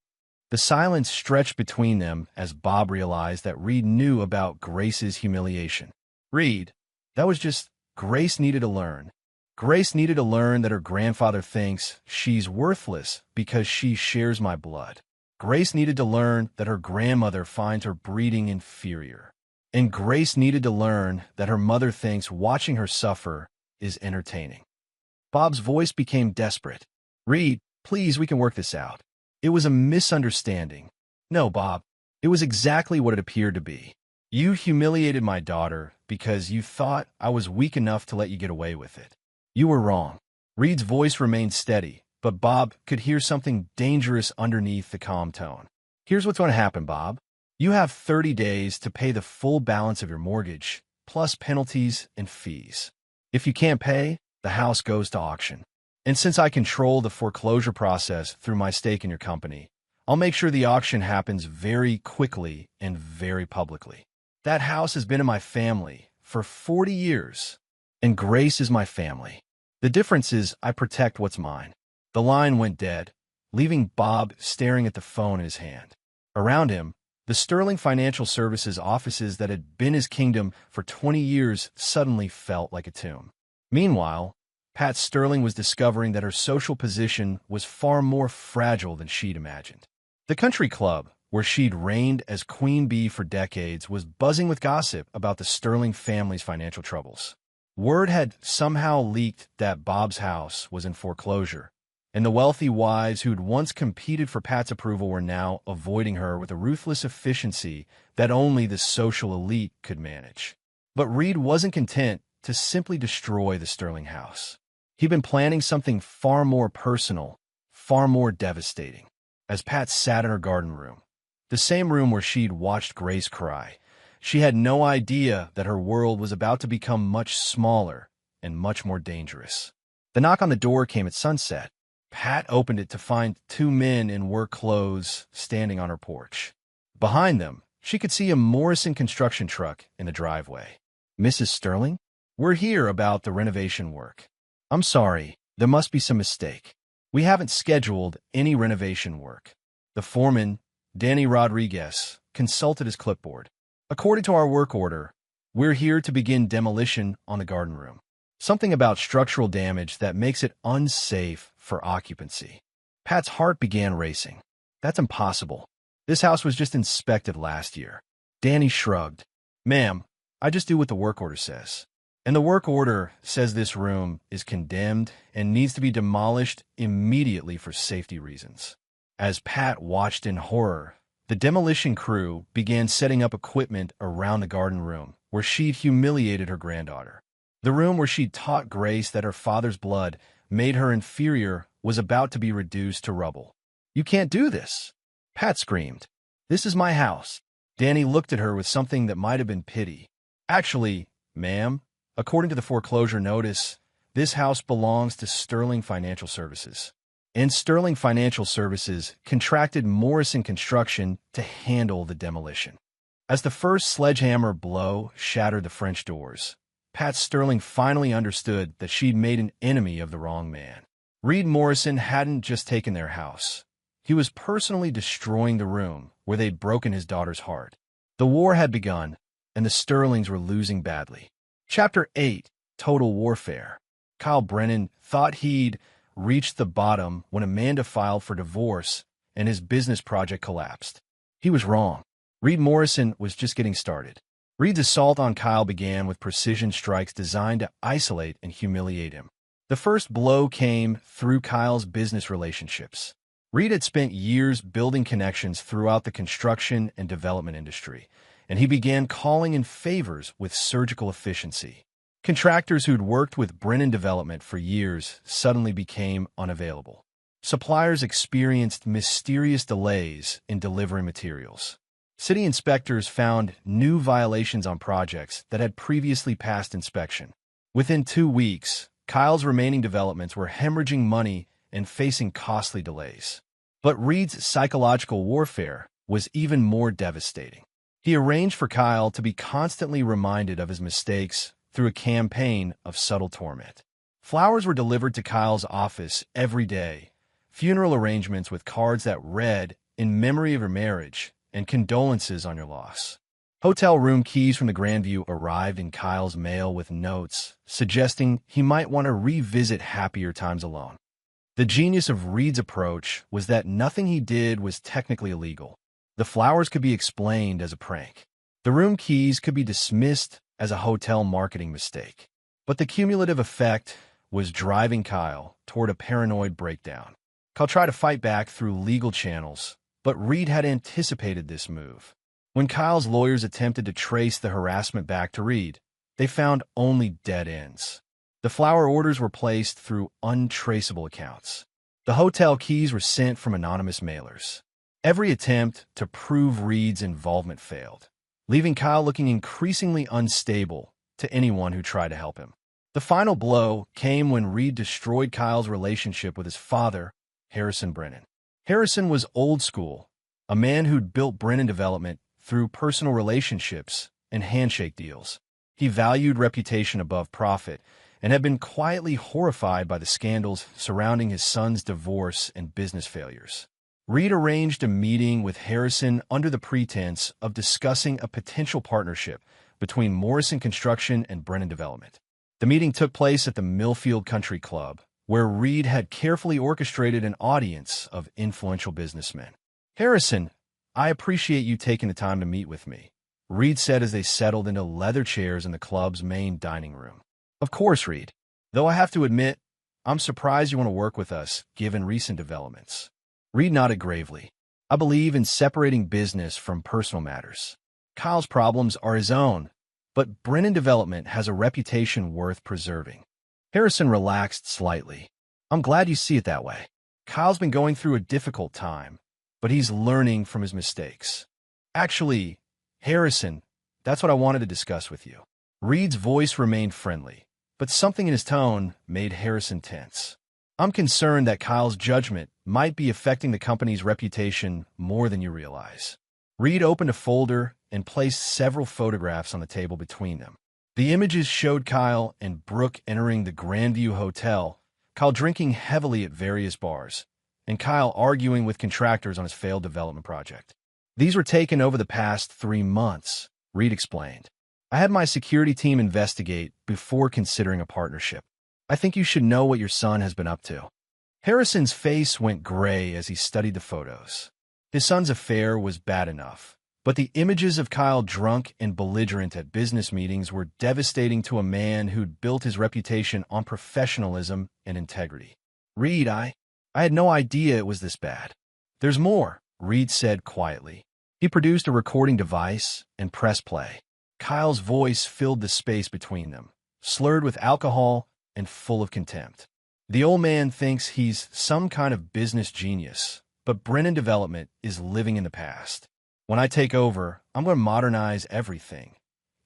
The silence stretched between them as Bob realized that Reed knew about Grace's humiliation. "Reed, that was just— Grace needed to learn. Grace needed to learn that her grandfather thinks she's worthless because she shares my blood. Grace needed to learn that her grandmother finds her breeding inferior. And Grace needed to learn that her mother thinks watching her suffer is entertaining." Bob's voice became desperate. "Reed, please, we can work this out. It was a misunderstanding." "No, Bob. It was exactly what it appeared to be. You humiliated my daughter because you thought I was weak enough to let you get away with it. You were wrong." Reed's voice remained steady, but Bob could hear something dangerous underneath the calm tone. "Here's what's going to happen, Bob. You have 30 days to pay the full balance of your mortgage, plus penalties and fees. If you can't pay, the house goes to auction. And since I control the foreclosure process through my stake in your company, I'll make sure the auction happens very quickly and very publicly. That house has been in my family for 40 years, and Grace is my family. The difference is I protect what's mine." The line went dead, leaving Bob staring at the phone in his hand. Around him, the Sterling Financial Services offices that had been his kingdom for 20 years suddenly felt like a tomb. Meanwhile, Pat Sterling was discovering that her social position was far more fragile than she'd imagined. The country club, where she'd reigned as queen bee for decades, was buzzing with gossip about the Sterling family's financial troubles. Word had somehow leaked that Bob's house was in foreclosure, and the wealthy wives who'd once competed for Pat's approval were now avoiding her with a ruthless efficiency that only the social elite could manage. But Reed wasn't content to simply destroy the Sterling house. He'd been planning something far more personal, far more devastating. As Pat sat in her garden room, the same room where she'd watched Grace cry, she had no idea that her world was about to become much smaller and much more dangerous. The knock on the door came at sunset. Pat opened it to find 2 men in work clothes standing on her porch. Behind them, she could see a Morrison construction truck in the driveway. "Mrs. Sterling? We're here about the renovation work." "I'm sorry, there must be some mistake. We haven't scheduled any renovation work." The foreman, Danny Rodriguez, consulted his clipboard. "According to our work order, we're here to begin demolition on the garden room. Something about structural damage that makes it unsafe for occupancy." Pat's heart began racing. "That's impossible. This house was just inspected last year." Danny shrugged. "Ma'am, I just do what the work order says. And the work order says this room is condemned and needs to be demolished immediately for safety reasons." As Pat watched in horror, the demolition crew began setting up equipment around the garden room where she'd humiliated her granddaughter. The room where she'd taught Grace that her father's blood made her inferior was about to be reduced to rubble. "You can't do this!" Pat screamed. "This is my house." Danny looked at her with something that might have been pity. "Actually, ma'am, according to the foreclosure notice, this house belongs to Sterling Financial Services. And Sterling Financial Services contracted Morrison Construction to handle the demolition." As the first sledgehammer blow shattered the French doors, Pat Sterling finally understood that she'd made an enemy of the wrong man. Reed Morrison hadn't just taken their house. He was personally destroying the room where they'd broken his daughter's heart. The war had begun, and the Sterlings were losing badly. Chapter 8, Total Warfare. Kyle Brennan thought he'd reached the bottom when Amanda filed for divorce and his business project collapsed. He was wrong. Reed Morrison was just getting started. Reed's assault on Kyle began with precision strikes designed to isolate and humiliate him. The first blow came through Kyle's business relationships. Reed had spent years building connections throughout the construction and development industry, and he began calling in favors with surgical efficiency. Contractors who'd worked with Brennan Development for years suddenly became unavailable. Suppliers experienced mysterious delays in delivering materials. City inspectors found new violations on projects that had previously passed inspection. Within 2 weeks, Kyle's remaining developments were hemorrhaging money and facing costly delays. But Reed's psychological warfare was even more devastating. He arranged for Kyle to be constantly reminded of his mistakes through a campaign of subtle torment. Flowers were delivered to Kyle's office every day, funeral arrangements with cards that read, "In memory of your marriage," and "Condolences on your loss." Hotel room keys from the Grandview arrived in Kyle's mail with notes suggesting he might want to revisit happier times alone. The genius of Reed's approach was that nothing he did was technically illegal. The flowers could be explained as a prank. The room keys could be dismissed as a hotel marketing mistake. But the cumulative effect was driving Kyle toward a paranoid breakdown. Kyle tried to fight back through legal channels, but Reed had anticipated this move. When Kyle's lawyers attempted to trace the harassment back to Reed, they found only dead ends. The flower orders were placed through untraceable accounts. The hotel keys were sent from anonymous mailers. Every attempt to prove Reed's involvement failed, leaving Kyle looking increasingly unstable to anyone who tried to help him. The final blow came when Reed destroyed Kyle's relationship with his father, Harrison Brennan. Harrison was old school, a man who'd built Brennan Development through personal relationships and handshake deals. He valued reputation above profit and had been quietly horrified by the scandals surrounding his son's divorce and business failures. Reed arranged a meeting with Harrison under the pretense of discussing a potential partnership between Morrison Construction and Brennan Development. The meeting took place at the Millfield Country Club, where Reed had carefully orchestrated an audience of influential businessmen. "Harrison, I appreciate you taking the time to meet with me," Reed said as they settled into leather chairs in the club's main dining room. "Of course, Reed. Though I have to admit, I'm surprised you want to work with us, given recent developments." Reed nodded gravely. "I believe in separating business from personal matters. Kyle's problems are his own, but Brennan Development has a reputation worth preserving." Harrison relaxed slightly. "I'm glad you see it that way. Kyle's been going through a difficult time, but he's learning from his mistakes. Actually, Harrison, that's what I wanted to discuss with you." Reed's voice remained friendly, but something in his tone made Harrison tense. "I'm concerned that Kyle's judgment might be affecting the company's reputation more than you realize." Reed opened a folder and placed several photographs on the table between them. The images showed Kyle and Brooke entering the Grandview Hotel, Kyle drinking heavily at various bars, and Kyle arguing with contractors on his failed development project. "These were taken over the past 3 months, Reed explained. "I had my security team investigate before considering a partnership. I think you should know what your son has been up to." Harrison's face went gray as he studied the photos. His son's affair was bad enough, but the images of Kyle drunk and belligerent at business meetings were devastating to a man who'd built his reputation on professionalism and integrity. "Reed, I had no idea it was this bad." "There's more," Reed said quietly. He produced a recording device and pressed play. Kyle's voice filled the space between them, slurred with alcohol and full of contempt. "The old man thinks he's some kind of business genius, but Brennan Development is living in the past. When I take over, I'm going to modernize everything.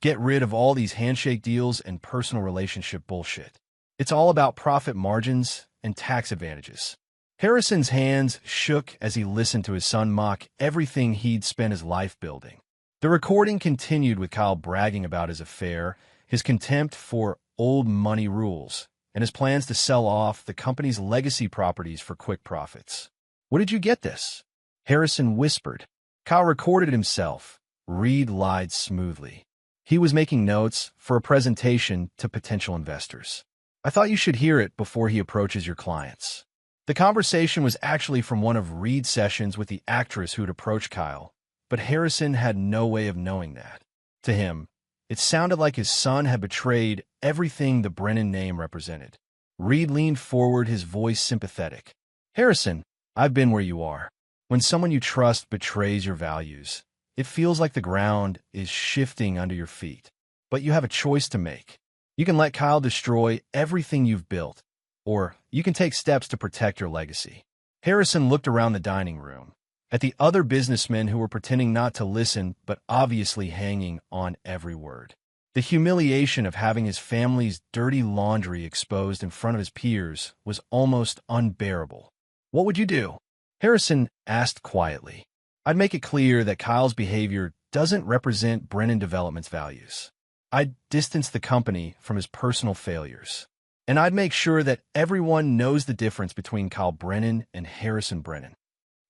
Get rid of all these handshake deals and personal relationship bullshit. It's all about profit margins and tax advantages." Harrison's hands shook as he listened to his son mock everything he'd spent his life building. The recording continued with Kyle bragging about his affair, his contempt for old money rules, and his plans to sell off the company's legacy properties for quick profits. Where did you get this? Harrison whispered. Kyle recorded himself. Reed lied smoothly. He was making notes for a presentation to potential investors. I thought you should hear it before he approaches your clients. The conversation was actually from one of Reed's sessions with the actress who'd approached Kyle, but Harrison had no way of knowing that. To him, it sounded like his son had betrayed everything the Brennan name represented. Reed leaned forward, his voice sympathetic. Harrison, I've been where you are. When someone you trust betrays your values, it feels like the ground is shifting under your feet. But you have a choice to make. You can let Kyle destroy everything you've built, or you can take steps to protect your legacy. Harrison looked around the dining room, at the other businessmen who were pretending not to listen but obviously hanging on every word. The humiliation of having his family's dirty laundry exposed in front of his peers was almost unbearable. What would you do? Harrison asked quietly. I'd make it clear that Kyle's behavior doesn't represent Brennan Development's values. I'd distance the company from his personal failures. And I'd make sure that everyone knows the difference between Kyle Brennan and Harrison Brennan.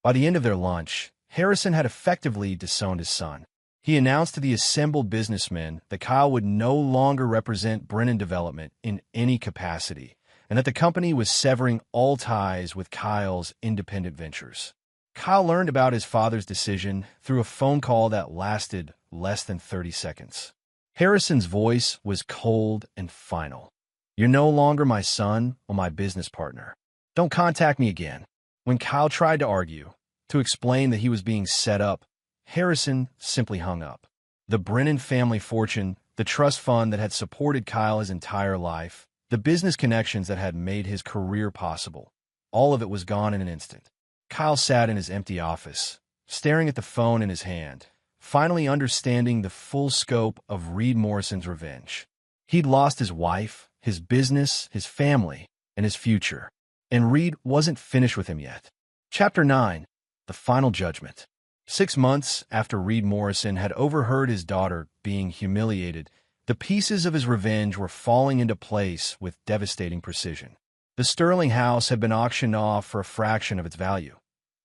By the end of their lunch, Harrison had effectively disowned his son. He announced to the assembled businessmen that Kyle would no longer represent Brennan Development in any capacity, and that the company was severing all ties with Kyle's independent ventures. Kyle learned about his father's decision through a phone call that lasted less than 30 seconds. Harrison's voice was cold and final. You're no longer my son or my business partner. Don't contact me again. When Kyle tried to argue, to explain that he was being set up, Harrison simply hung up. The Brennan family fortune, the trust fund that had supported Kyle his entire life, the business connections that had made his career possible, all of it was gone in an instant. Kyle sat in his empty office, staring at the phone in his hand, finally understanding the full scope of Reed Morrison's revenge. He'd lost his wife, his business, his family, and his future. And Reed wasn't finished with him yet. Chapter 9. The Final Judgment. 6 months after Reed Morrison had overheard his daughter being humiliated, the pieces of his revenge were falling into place with devastating precision. The Sterling house had been auctioned off for a fraction of its value,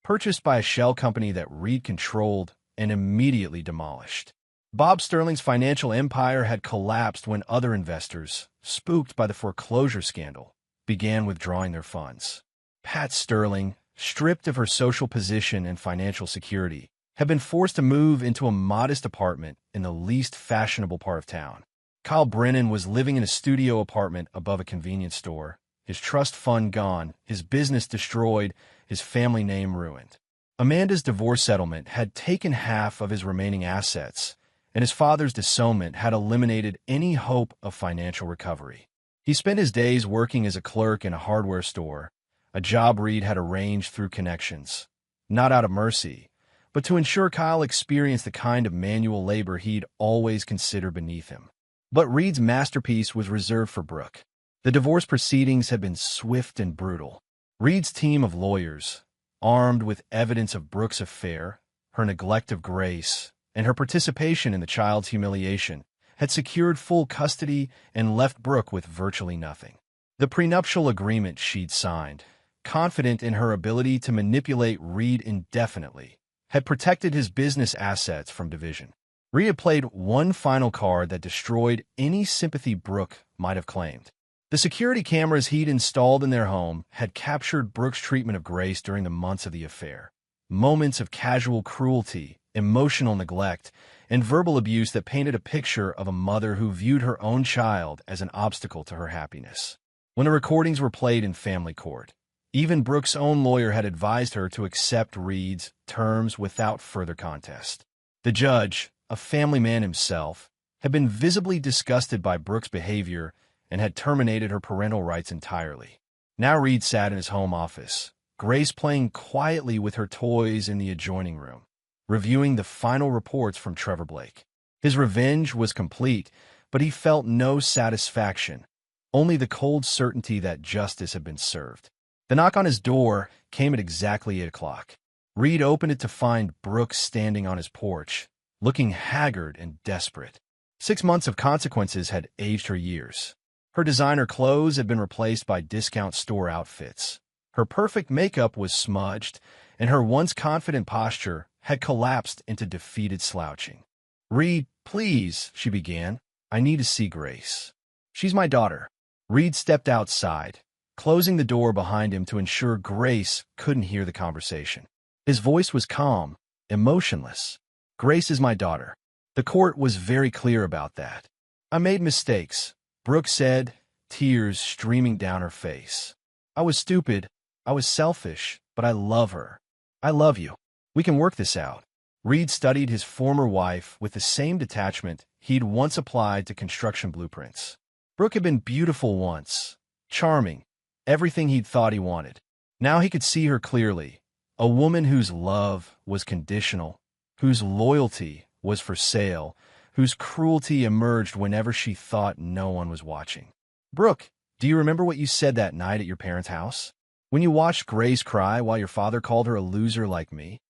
purchased by a shell company that Reed controlled and immediately demolished. Bob Sterling's financial empire had collapsed when other investors, spooked by the foreclosure scandal, began withdrawing their funds. Pat Sterling, stripped of her social position and financial security, had been forced to move into a modest apartment in the least fashionable part of town. Kyle Brennan was living in a studio apartment above a convenience store, his trust fund gone, his business destroyed, his family name ruined. Amanda's divorce settlement had taken half of his remaining assets, and his father's disownment had eliminated any hope of financial recovery. He spent his days working as a clerk in a hardware store, a job Reed had arranged through connections, not out of mercy, but to ensure Kyle experienced the kind of manual labor he'd always considered beneath him. But Reed's masterpiece was reserved for Brooke. The divorce proceedings had been swift and brutal. Reed's team of lawyers, armed with evidence of Brooke's affair, her neglect of Grace, and her participation in the child's humiliation, had secured full custody and left Brooke with virtually nothing. The prenuptial agreement she'd signed, confident in her ability to manipulate Reed indefinitely, had protected his business assets from division. Reed had played one final card that destroyed any sympathy Brooke might have claimed. The security cameras he'd installed in their home had captured Brooke's treatment of Grace during the months of the affair. Moments of casual cruelty, emotional neglect, and verbal abuse that painted a picture of a mother who viewed her own child as an obstacle to her happiness. When the recordings were played in family court, even Brooke's own lawyer had advised her to accept Reed's terms without further contest. The judge, a family man himself, had been visibly disgusted by Brooke's behavior and had terminated her parental rights entirely. Now Reed sat in his home office, Grace playing quietly with her toys in the adjoining room, reviewing the final reports from Trevor Blake. His revenge was complete, but he felt no satisfaction, only the cold certainty that justice had been served. The knock on his door came at exactly 8 o'clock. Reed opened it to find Brooke standing on his porch, looking haggard and desperate. 6 months of consequences had aged her years. Her designer clothes had been replaced by discount store outfits. Her perfect makeup was smudged, and her once confident posture had collapsed into defeated slouching. "Reed, please," she began. "I need to see Grace. She's my daughter." Reed stepped outside, closing the door behind him to ensure Grace couldn't hear the conversation. His voice was calm, emotionless. "Grace is my daughter. The court was very clear about that." "I made mistakes," Brooke said, tears streaming down her face. "I was stupid. I was selfish, but I love her. I love you. We can work this out." Reed studied his former wife with the same detachment he'd once applied to construction blueprints. Brooke had been beautiful once, charming, everything he'd thought he wanted. Now he could see her clearly, a woman whose love was conditional, whose loyalty was for sale, whose cruelty emerged whenever she thought no one was watching. "Brooke, do you remember what you said that night at your parents' house? When you watched Grace cry while your father called her a loser like me?"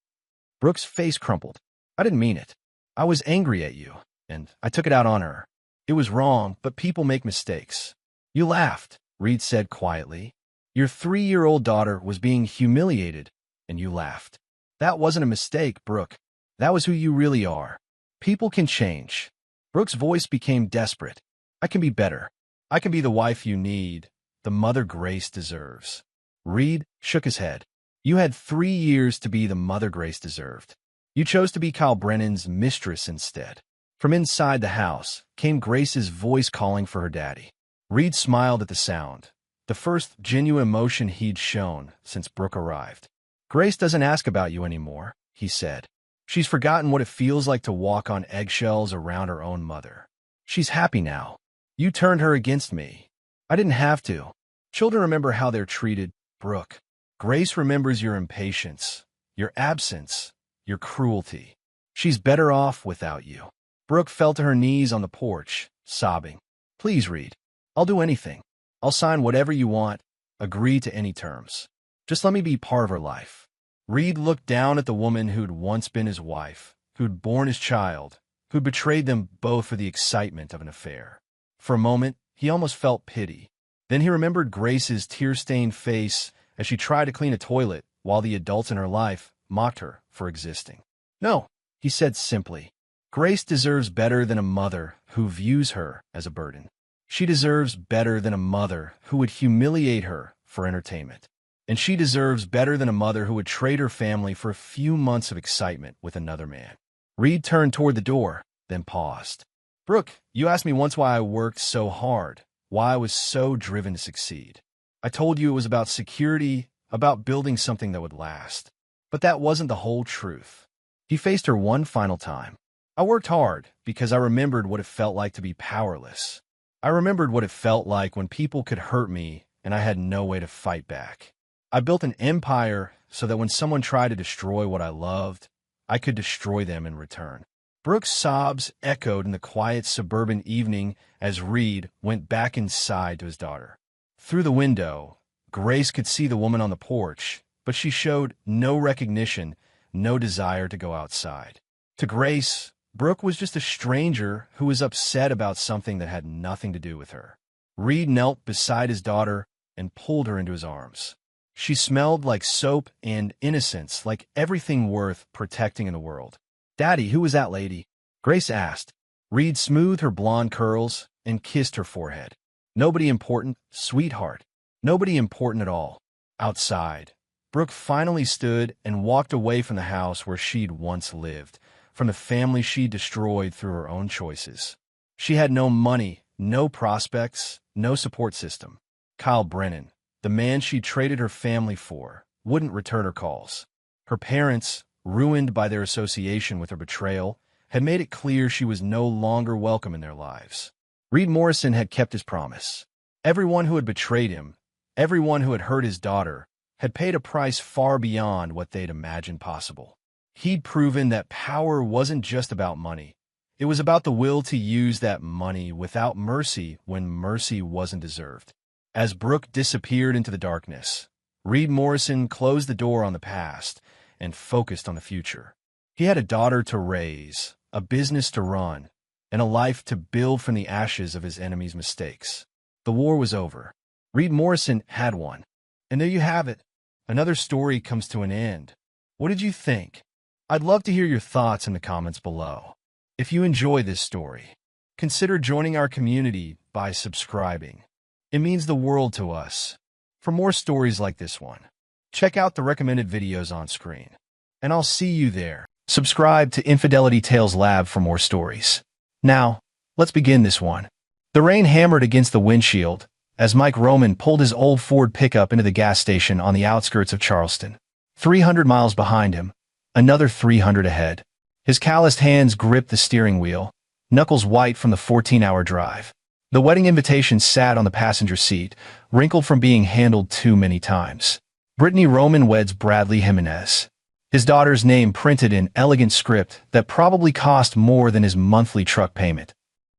Brooke's face crumpled. "I didn't mean it. I was angry at you, and I took it out on her. It was wrong, but people make mistakes." "You laughed," Reed said quietly. "Your 3-year-old daughter was being humiliated, and you laughed. That wasn't a mistake, Brooke. That was who you really are. People can change." Brooke's voice became desperate. "I can be better. I can be the wife you need, the mother Grace deserves." Reed shook his head. "You had 3 years to be the mother Grace deserved. You chose to be Kyle Brennan's mistress instead." From inside the house came Grace's voice calling for her daddy. Reed smiled at the sound, the first genuine emotion he'd shown since Brooke arrived. "Grace doesn't ask about you anymore," he said. "She's forgotten what it feels like to walk on eggshells around her own mother. She's happy now. You turned her against me. I didn't have to. Children remember how they're treated, Brooke. Grace remembers your impatience, your absence, your cruelty. She's better off without you." Brooke fell to her knees on the porch, sobbing. "Please, Reed. I'll do anything. I'll sign whatever you want, agree to any terms. Just let me be part of her life." Reed looked down at the woman who'd once been his wife, who'd borne his child, who'd betrayed them both for the excitement of an affair. For a moment, he almost felt pity. Then he remembered Grace's tear-stained face as she tried to clean a toilet while the adults in her life mocked her for existing. "No," he said simply. "Grace deserves better than a mother who views her as a burden. She deserves better than a mother who would humiliate her for entertainment. And she deserves better than a mother who would trade her family for a few months of excitement with another man." Reed turned toward the door, then paused. "Brooke, you asked me once why I worked so hard, why I was so driven to succeed. I told you it was about security, about building something that would last. But that wasn't the whole truth." He faced her one final time. "I worked hard because I remembered what it felt like to be powerless. I remembered what it felt like when people could hurt me and I had no way to fight back. I built an empire so that when someone tried to destroy what I loved, I could destroy them in return." Brooke's sobs echoed in the quiet suburban evening as Reed went back inside to his daughter. Through the window, Grace could see the woman on the porch, but she showed no recognition, no desire to go outside. To Grace, Brooke was just a stranger who was upset about something that had nothing to do with her. Reed knelt beside his daughter and pulled her into his arms. She smelled like soap and innocence, like everything worth protecting in the world. "Daddy, who was that lady?" Grace asked. Reed smoothed her blonde curls and kissed her forehead. "Nobody important, sweetheart. Nobody important at all." Outside, Brooke finally stood and walked away from the house where she'd once lived, from the family she'd destroyed through her own choices. She had no money, no prospects, no support system. Kyle Brennan, the man she'd traded her family for, wouldn't return her calls. Her parents, ruined by their association with her betrayal, had made it clear she was no longer welcome in their lives. Reed Morrison had kept his promise. Everyone who had betrayed him, everyone who had hurt his daughter, had paid a price far beyond what they'd imagined possible. He'd proven that power wasn't just about money. It was about the will to use that money without mercy when mercy wasn't deserved. As Brooke disappeared into the darkness, Reed Morrison closed the door on the past and focused on the future. He had a daughter to raise, a business to run, and a life to build from the ashes of his enemy's mistakes. The war was over. Reed Morrison had won. And there you have it. Another story comes to an end, What did you think? I'd love to hear your thoughts in the comments below. If you enjoy this story, consider joining our community by subscribing. It means the world to us. For more stories like this one, check out the recommended videos on screen. And I'll see you there. Subscribe to Infidelity Tales Lab for more stories. Now, let's begin this one. The rain hammered against the windshield as Mike Roman pulled his old Ford pickup into the gas station on the outskirts of Charleston. 300 miles behind him, another 300 ahead. His calloused hands gripped the steering wheel, knuckles white from the 14-hour drive. The wedding invitation sat on the passenger seat, wrinkled from being handled too many times. Brittany Roman weds Bradley Jimenez. His daughter's name printed in elegant script that probably cost more than his monthly truck payment.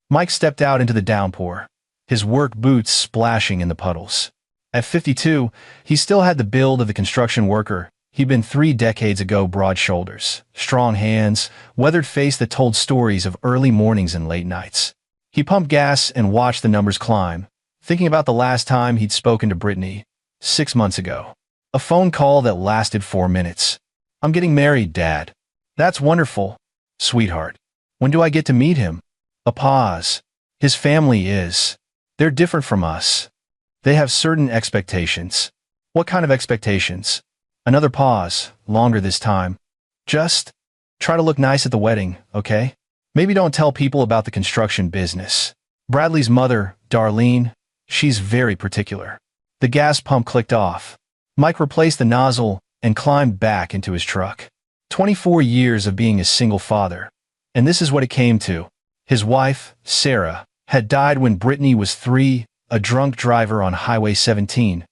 Mike stepped out into the downpour, his work boots splashing in the puddles. At 52, he still had the build of the construction worker he'd been 3 decades ago: broad shoulders, strong hands, weathered face that told stories of early mornings and late nights. He pumped gas and watched the numbers climb, thinking about the last time he'd spoken to Brittany, 6 months ago. A phone call that lasted 4 minutes. "I'm getting married, Dad." "That's wonderful, sweetheart. When do I get to meet him?" A pause. "His family is. They're different from us. They have certain expectations." "What kind of expectations?" Another pause, longer this time. "Just try to look nice at the wedding, okay? Maybe don't tell people about the construction business." Bradley's mother, Darlene, she's very particular. The gas pump clicked off. Mike replaced the nozzle and climbed back into his truck. 24 years of being a single father. And this is what it came to. His wife, Sarah, had died when Brittany was 3, a drunk driver on Highway 17,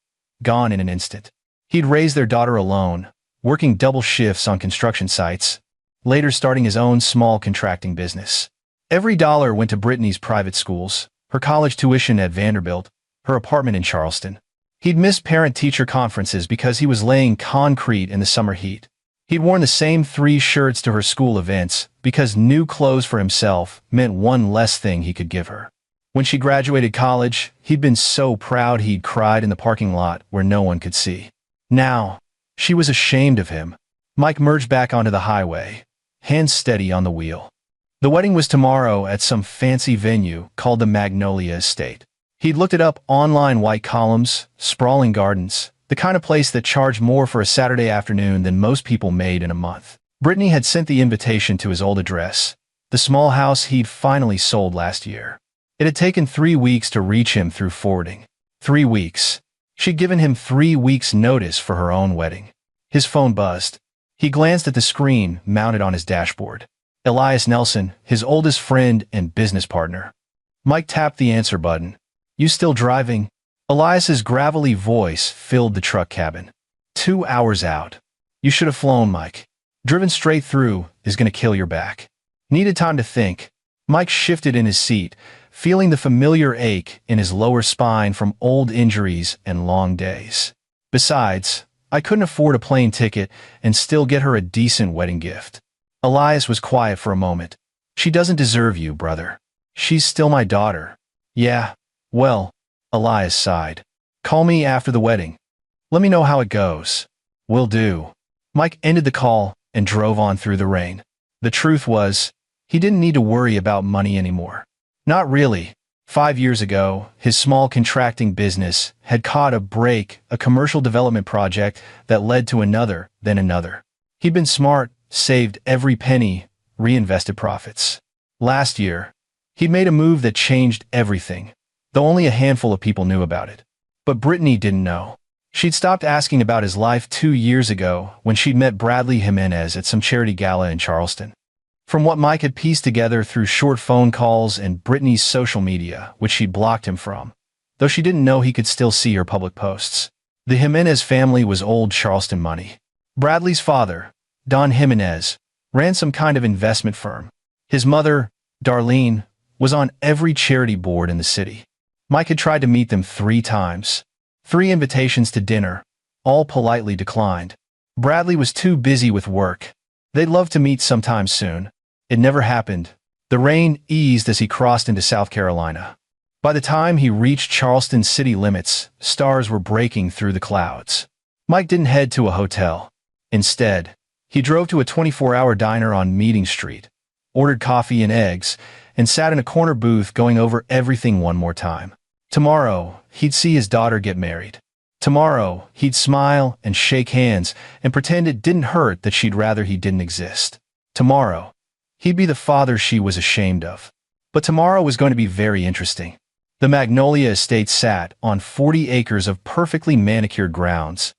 gone in an instant. He'd raised their daughter alone, working double shifts on construction sites, later starting his own small contracting business. Every dollar went to Brittany's private schools, her college tuition at Vanderbilt, her apartment in Charleston. He'd missed parent-teacher conferences because he was laying concrete in the summer heat. He'd worn the same 3 shirts to her school events because new clothes for himself meant one less thing he could give her. When she graduated college, he'd been so proud he'd cried in the parking lot where no one could see. Now, she was ashamed of him. Mike merged back onto the highway, hands steady on the wheel. The wedding was tomorrow at some fancy venue called the Magnolia Estate. He'd looked it up online: white columns, sprawling gardens, the kind of place that charged more for a Saturday afternoon than most people made in a month. Brittany had sent the invitation to his old address, the small house he'd finally sold last year. It had taken 3 weeks to reach him through forwarding. 3 weeks. She'd given him 3 weeks' notice for her own wedding. His phone buzzed. He glanced at the screen mounted on his dashboard. Elias Nelson, his oldest friend and business partner. Mike tapped the answer button. "You still driving?" Elias's gravelly voice filled the truck cabin. 2 hours out. "You should have flown, Mike. Driven straight through is going to kill your back." Needed time to think. Mike shifted in his seat, feeling the familiar ache in his lower spine from old injuries and long days. "Besides, I couldn't afford a plane ticket and still get her a decent wedding gift." Elias was quiet for a moment. "She doesn't deserve you, brother. She's still my daughter." "Yeah, well," Elias sighed. "Call me after the wedding. Let me know how it goes." "Will do." Mike ended the call and drove on through the rain. The truth was, he didn't need to worry about money anymore. Not really. 5 years ago, his small contracting business had caught a break, a commercial development project that led to another, then another. He'd been smart, saved every penny, reinvested profits. Last year, he'd made a move that changed everything, though only a handful of people knew about it. But Brittany didn't know. She'd stopped asking about his life 2 years ago when she'd met Bradley Jimenez at some charity gala in Charleston. From what Mike had pieced together through short phone calls and Brittany's social media, which she'd blocked him from, though she didn't know he could still see her public posts. The Jimenez family was old Charleston money. Bradley's father, Don Jimenez, ran some kind of investment firm. His mother, Darlene, was on every charity board in the city. Mike had tried to meet them 3 times. 3 invitations to dinner, all politely declined. Bradley was too busy with work. They'd love to meet sometime soon. It never happened. The rain eased as he crossed into South Carolina. By the time he reached Charleston city limits, stars were breaking through the clouds. Mike didn't head to a hotel. Instead, He drove to a 24-hour diner on Meeting Street, ordered coffee and eggs, and sat in a corner booth going over everything one more time. Tomorrow, he'd see his daughter get married. Tomorrow, he'd smile and shake hands and pretend it didn't hurt that she'd rather he didn't exist. Tomorrow, he'd be the father she was ashamed of. But tomorrow was going to be very interesting. The Magnolia Estate sat on 40 acres of perfectly manicured grounds,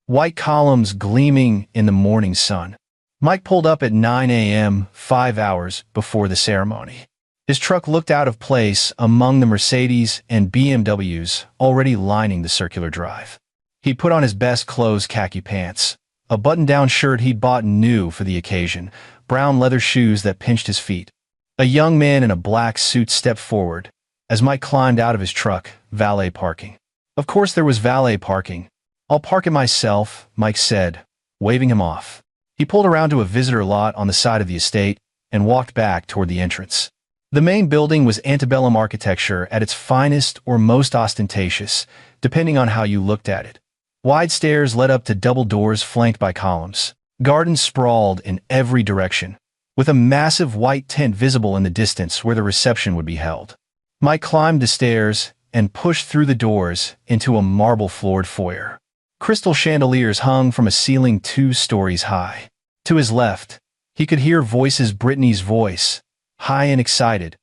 white columns gleaming in the morning sun. Mike pulled up at 9 a.m., 5 hours before the ceremony. His truck looked out of place among the Mercedes and BMWs already lining the circular drive. He put on his best clothes khaki pants, a button-down shirt he'd bought new for the occasion, brown leather shoes that pinched his feet. A young man in a black suit stepped forward as Mike climbed out of his truck. Valet parking. Of course there was valet parking. "I'll park it myself," Mike said, waving him off. He pulled around to a visitor lot on the side of the estate and walked back toward the entrance. The main building was antebellum architecture at its finest or most ostentatious, depending on how you looked at it. Wide stairs led up to double doors flanked by columns. Gardens sprawled in every direction, with a massive white tent visible in the distance where the reception would be held. Mike climbed the stairs and pushed through the doors into a marble-floored foyer. Crystal chandeliers hung from a ceiling 2 stories high. To his left, he could hear voices. Brittany's voice, high and excited,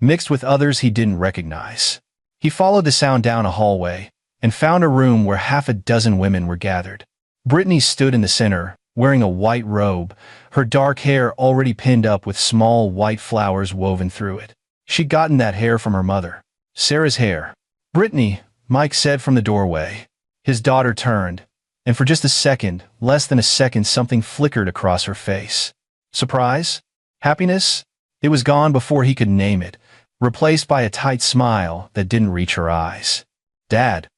mixed with others he didn't recognize. He followed the sound down a hallway and found a room where half a dozen women were gathered. Brittany stood in the center, wearing a white robe, her dark hair already pinned up with small white flowers woven through it. She'd gotten that hair from her mother. Sarah's hair. "Brittany," Mike said from the doorway. His daughter turned, and for just a second, less than a second, something flickered across her face. Surprise? Happiness? It was gone before he could name it, replaced by a tight smile that didn't reach her eyes. "Dad,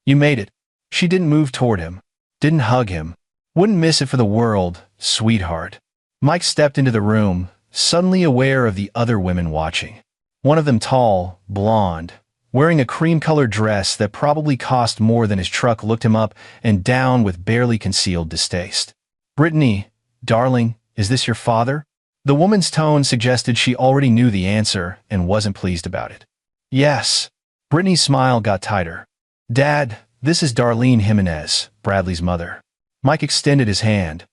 you made it." She didn't move toward him, didn't hug him. "Wouldn't miss it for the world, sweetheart." Mike stepped into the room, suddenly aware of the other women watching. One of them tall, blonde, wearing a cream-colored dress that probably cost more than his truck, looked him up and down with barely concealed distaste. "Brittany, darling, is this your father?" The woman's tone suggested she already knew the answer and wasn't pleased about it. "Yes." Brittany's smile got tighter. "Dad, this is Darlene Jimenez, Bradley's mother." Mike extended his hand.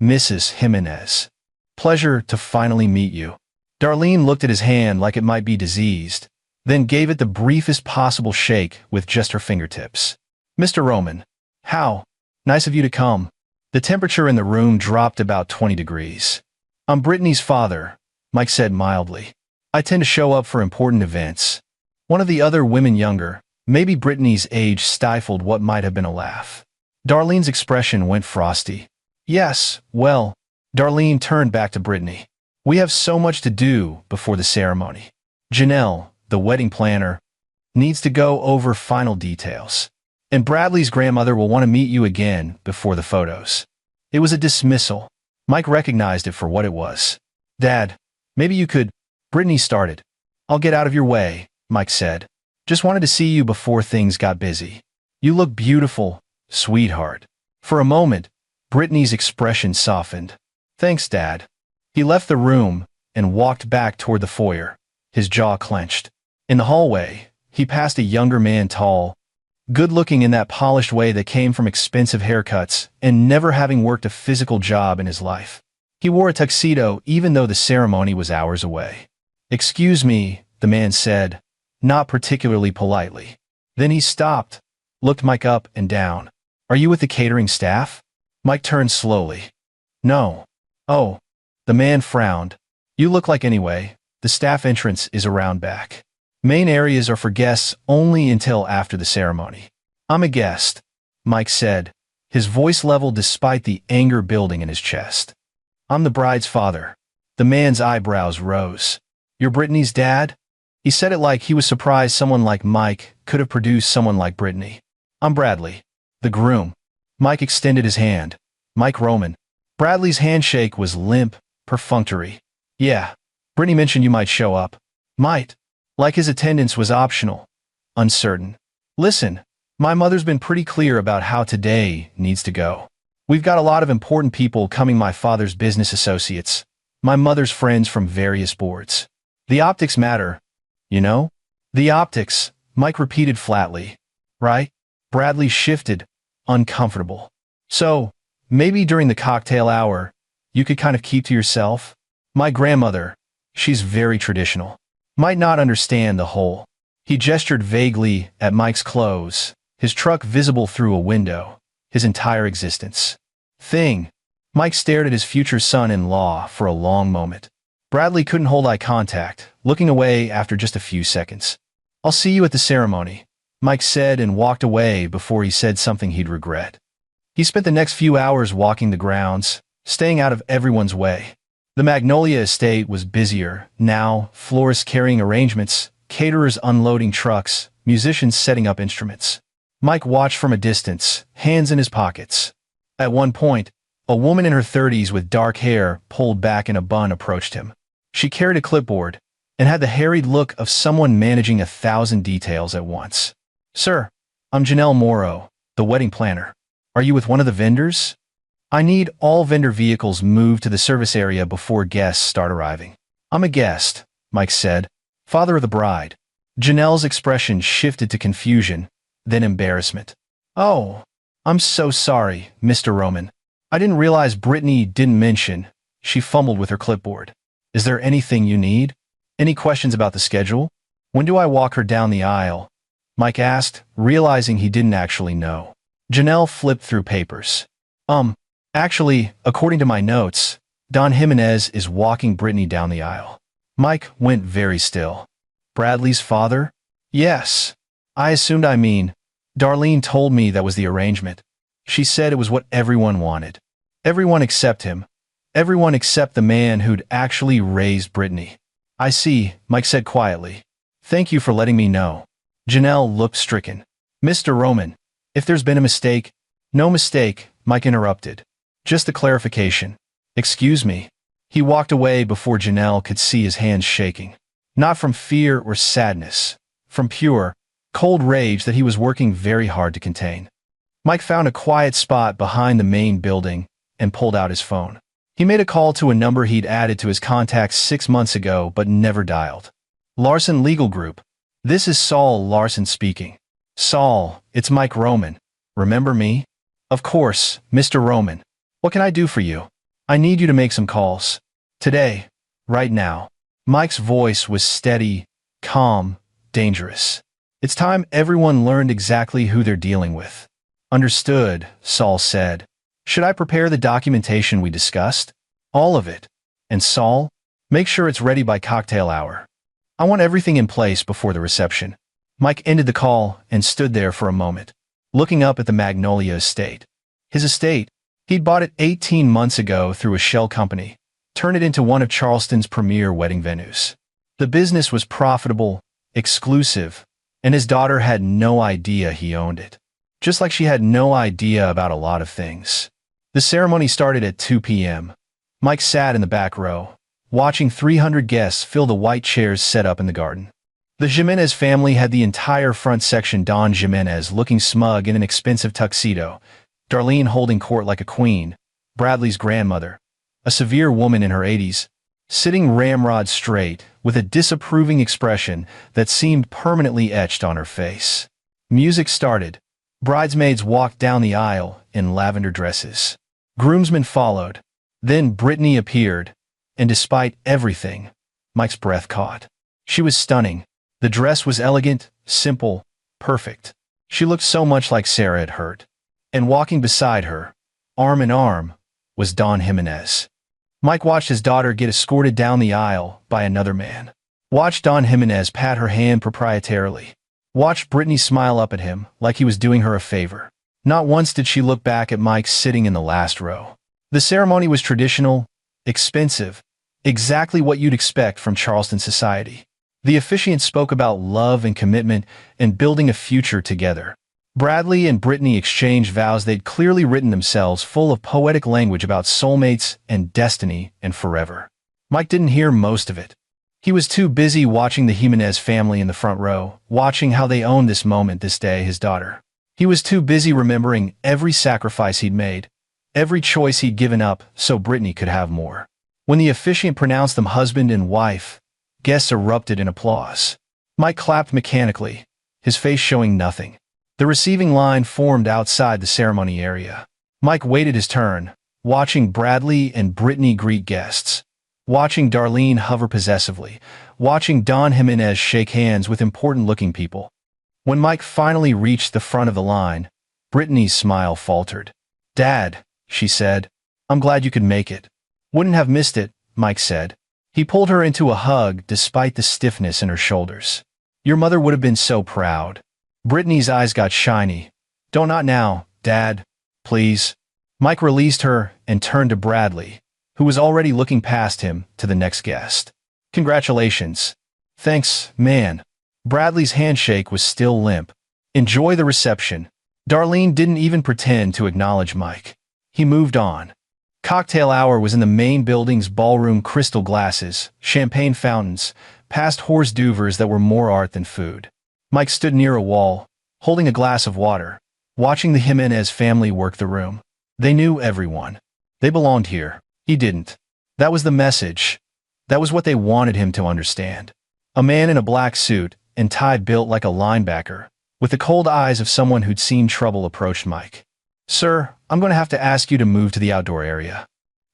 "Mrs. Jimenez. Pleasure to finally meet you." Darlene looked at his hand like it might be diseased, then gave it the briefest possible shake with just her fingertips. "Mr. Roman, how nice of you to come." The temperature in the room dropped about 20 degrees. "I'm Brittany's father," Mike said mildly. "I tend to show up for important events." One of the other women, younger, maybe Brittany's age, stifled what might have been a laugh. Darlene's expression went frosty. "Yes, well," Darlene turned back to Brittany. "We have so much to do before the ceremony. Janelle, the wedding planner, needs to go over final details. And Bradley's grandmother will want to meet you again before the photos." It was a dismissal. Mike recognized it for what it was. "Dad, maybe you could—" Brittany started. "I'll get out of your way," Mike said. "Just wanted to see you before things got busy. You look beautiful, sweetheart." For a moment, Brittany's expression softened. "Thanks, Dad." He left the room and walked back toward the foyer, his jaw clenched. In the hallway, he passed a younger man, tall, good-looking in that polished way that came from expensive haircuts and never having worked a physical job in his life. He wore a tuxedo even though the ceremony was hours away. "Excuse me," the man said, not particularly politely. Then he stopped, looked Mike up and down. "Are you with the catering staff?" Mike turned slowly. "No." "Oh." The man frowned. "You look like anyway. The staff entrance is around back. Main areas are for guests only until after the ceremony." "I'm a guest," Mike said, his voice level despite the anger building in his chest. "I'm the bride's father." The man's eyebrows rose. "You're Brittany's dad?" He said it like he was surprised someone like Mike could have produced someone like Brittany. "I'm Bradley, the groom." Mike extended his hand. "Mike Roman." Bradley's handshake was limp, perfunctory. "Yeah, Brittany mentioned you might show up." "Might." Like his attendance was optional. Uncertain. "Listen, my mother's been pretty clear about how today needs to go. We've got a lot of important people coming, my father's business associates, my mother's friends from various boards. The optics matter, you know? The optics, Mike repeated flatly. Right? Bradley shifted, uncomfortable. So, maybe during the cocktail hour, you could kind of keep to yourself? My grandmother, she's very traditional, might not understand the whole. He gestured vaguely at Mike's clothes, his truck visible through a window, his entire existence. Thing. Mike stared at his future son-in-law for a long moment. Bradley couldn't hold eye contact, looking away after just a few seconds. I'll see you at the ceremony, Mike said and walked away before he said something he'd regret. He spent the next few hours walking the grounds, staying out of everyone's way. The Magnolia estate was busier, now, florists carrying arrangements, caterers unloading trucks, musicians setting up instruments. Mike watched from a distance, hands in his pockets. At one point, a woman in her 30s with dark hair pulled back in a bun approached him. She carried a clipboard and had the harried look of someone managing 1,000 details at once. Sir, I'm Janelle Morrow, the wedding planner. Are you with one of the vendors? I need all vendor vehicles moved to the service area before guests start arriving. I'm a guest, Mike said, father of the bride. Janelle's expression shifted to confusion, then embarrassment. Oh, I'm so sorry, Mr. Roman. I didn't realize Brittany didn't mention. She fumbled with her clipboard. Is there anything you need? Any questions about the schedule? When do I walk her down the aisle? Mike asked, realizing he didn't actually know. Janelle flipped through papers. Actually, according to my notes, Don Jimenez is walking Brittany down the aisle. Mike went very still. Bradley's father? Yes. I assumed. Darlene told me that was the arrangement. She said it was what everyone wanted. Everyone except him. Everyone except the man who'd actually raised Brittany. I see, Mike said quietly. Thank you for letting me know. Janelle looked stricken. Mr. Roman, if there's been a mistake— No mistake, Mike interrupted. Just a clarification. Excuse me. He walked away before Janelle could see his hands shaking. Not from fear or sadness. From pure, cold rage that he was working very hard to contain. Mike found a quiet spot behind the main building and pulled out his phone. He made a call to a number he'd added to his contacts 6 months ago but never dialed. Larson Legal Group. This is Saul Larson speaking. Saul, it's Mike Roman. Remember me? Of course, Mr. Roman. What can I do for you? I need you to make some calls. Today. Right now. Mike's voice was steady, calm, dangerous. It's time everyone learned exactly who they're dealing with. Understood, Saul said. Should I prepare the documentation we discussed? All of it. And Saul, make sure it's ready by cocktail hour. I want everything in place before the reception. Mike ended the call and stood there for a moment, looking up at the Magnolia estate. His estate, he'd bought it 18 months ago through a shell company, turned it into one of Charleston's premier wedding venues. The business was profitable, exclusive, and his daughter had no idea he owned it. Just like she had no idea about a lot of things. The ceremony started at 2 p.m. Mike sat in the back row, watching 300 guests fill the white chairs set up in the garden. The Jimenez family had the entire front section. Don Jimenez looking smug in an expensive tuxedo, Darlene holding court like a queen, Bradley's grandmother, a severe woman in her 80s, sitting ramrod straight with a disapproving expression that seemed permanently etched on her face. Music started. Bridesmaids walked down the aisle in lavender dresses. Groomsmen followed. Then Brittany appeared, and despite everything, Mike's breath caught. She was stunning. The dress was elegant, simple, perfect. She looked so much like Sarah had hurt. And walking beside her, arm in arm, was Don Jimenez. Mike watched his daughter get escorted down the aisle by another man. Watched Don Jimenez pat her hand proprietarily. Watched Brittany smile up at him like he was doing her a favor. Not once did she look back at Mike sitting in the last row. The ceremony was traditional, expensive, exactly what you'd expect from Charleston society. The officiant spoke about love and commitment and building a future together. Bradley and Brittany exchanged vows they'd clearly written themselves, full of poetic language about soulmates and destiny and forever. Mike didn't hear most of it. He was too busy watching the Jimenez family in the front row, watching how they owned this moment, this day, his daughter. He was too busy remembering every sacrifice he'd made, Every choice he'd given up so Brittany could have more. When the officiant pronounced them husband and wife, guests erupted in applause. Mike clapped mechanically, his face showing nothing. The receiving line formed outside the ceremony area. Mike waited his turn, watching Bradley and Brittany greet guests, watching Darlene hover possessively, watching Don Jimenez shake hands with important-looking people. When Mike finally reached the front of the line, Brittany's smile faltered. "Dad," she said, "I'm glad you could make it." "Wouldn't have missed it," Mike said. He pulled her into a hug despite the stiffness in her shoulders. "Your mother would have been so proud." Brittany's eyes got shiny. "Don't not now, Dad. Please." Mike released her and turned to Bradley, who was already looking past him to the next guest. "Congratulations." "Thanks, man." Bradley's handshake was still limp. "Enjoy the reception." Darlene didn't even pretend to acknowledge Mike. He moved on. Cocktail hour was in the main building's ballroom, crystal glasses, champagne fountains, past hors d'oeuvres that were more art than food. Mike stood near a wall, holding a glass of water, watching the Jimenez family work the room. They knew everyone. They belonged here. He didn't. That was the message. That was what they wanted him to understand. A man in a black suit and tie built like a linebacker, with the cold eyes of someone who'd seen trouble, approached Mike. "Sir, I'm going to have to ask you to move to the outdoor area.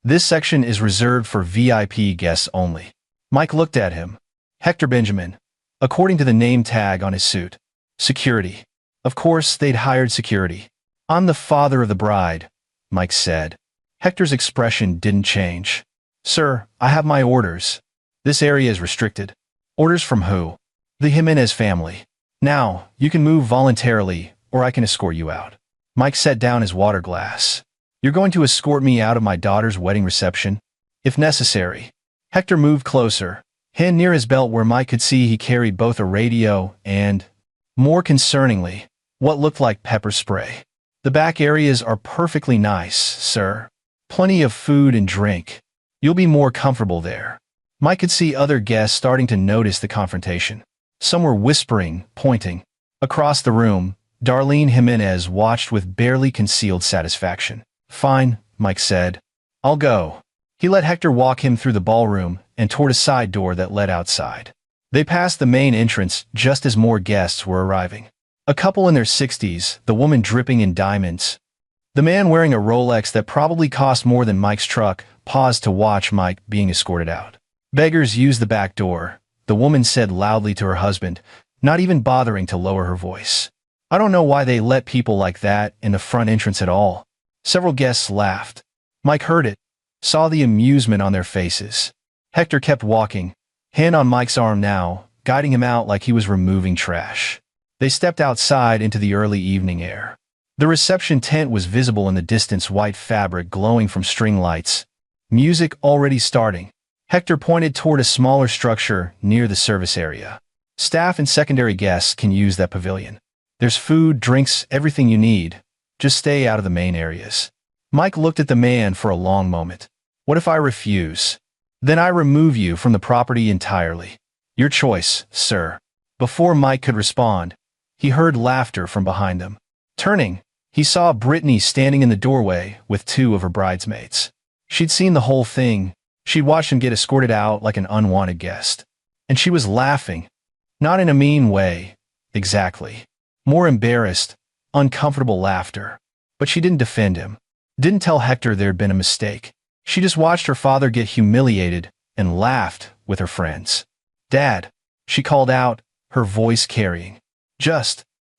This section is reserved for VIP guests only." Mike looked at him. Hector Benjamin, according to the name tag on his suit. Security. Of course, they'd hired security. "I'm the father of the bride," Mike said. Hector's expression didn't change. "Sir, I have my orders. This area is restricted." "Orders from who?" "The Jimenez family. Now, you can move voluntarily, or I can escort you out." Mike set down his water glass. "You're going to escort me out of my daughter's wedding reception?" "If necessary." Hector moved closer, hand near his belt where Mike could see he carried both a radio and, more concerningly, what looked like pepper spray. "The back areas are perfectly nice, sir. Plenty of food and drink. You'll be more comfortable there." Mike could see other guests starting to notice the confrontation. Some were whispering, pointing. Across the room, Darlene Jimenez watched with barely concealed satisfaction. "Fine," Mike said. "I'll go." He let Hector walk him through the ballroom and toward a side door that led outside. They passed the main entrance just as more guests were arriving. A couple in their 60s, the woman dripping in diamonds. The man wearing a Rolex that probably cost more than Mike's truck paused to watch Mike being escorted out. "Beggars use the back door," the woman said loudly to her husband, not even bothering to lower her voice. "I don't know why they let people like that in the front entrance at all." Several guests laughed. Mike heard it, saw the amusement on their faces. Hector kept walking, hand on Mike's arm now, guiding him out like he was removing trash. They stepped outside into the early evening air. The reception tent was visible in the distance, white fabric glowing from string lights. Music already starting. Hector pointed toward a smaller structure near the service area. "Staff and secondary guests can use that pavilion. There's food, drinks, everything you need. Just stay out of the main areas." Mike looked at the man for a long moment. "What if I refuse?" "Then I remove you from the property entirely." "Your choice, sir." Before Mike could respond, he heard laughter from behind them. Turning, he saw Brittany standing in the doorway with two of her bridesmaids. She'd seen the whole thing. She'd watched him get escorted out like an unwanted guest. And she was laughing. Not in a mean way, exactly. More embarrassed, uncomfortable laughter. But she didn't defend him. Didn't tell Hector there'd been a mistake. She just watched her father get humiliated and laughed with her friends. "Dad," she called out, her voice carrying.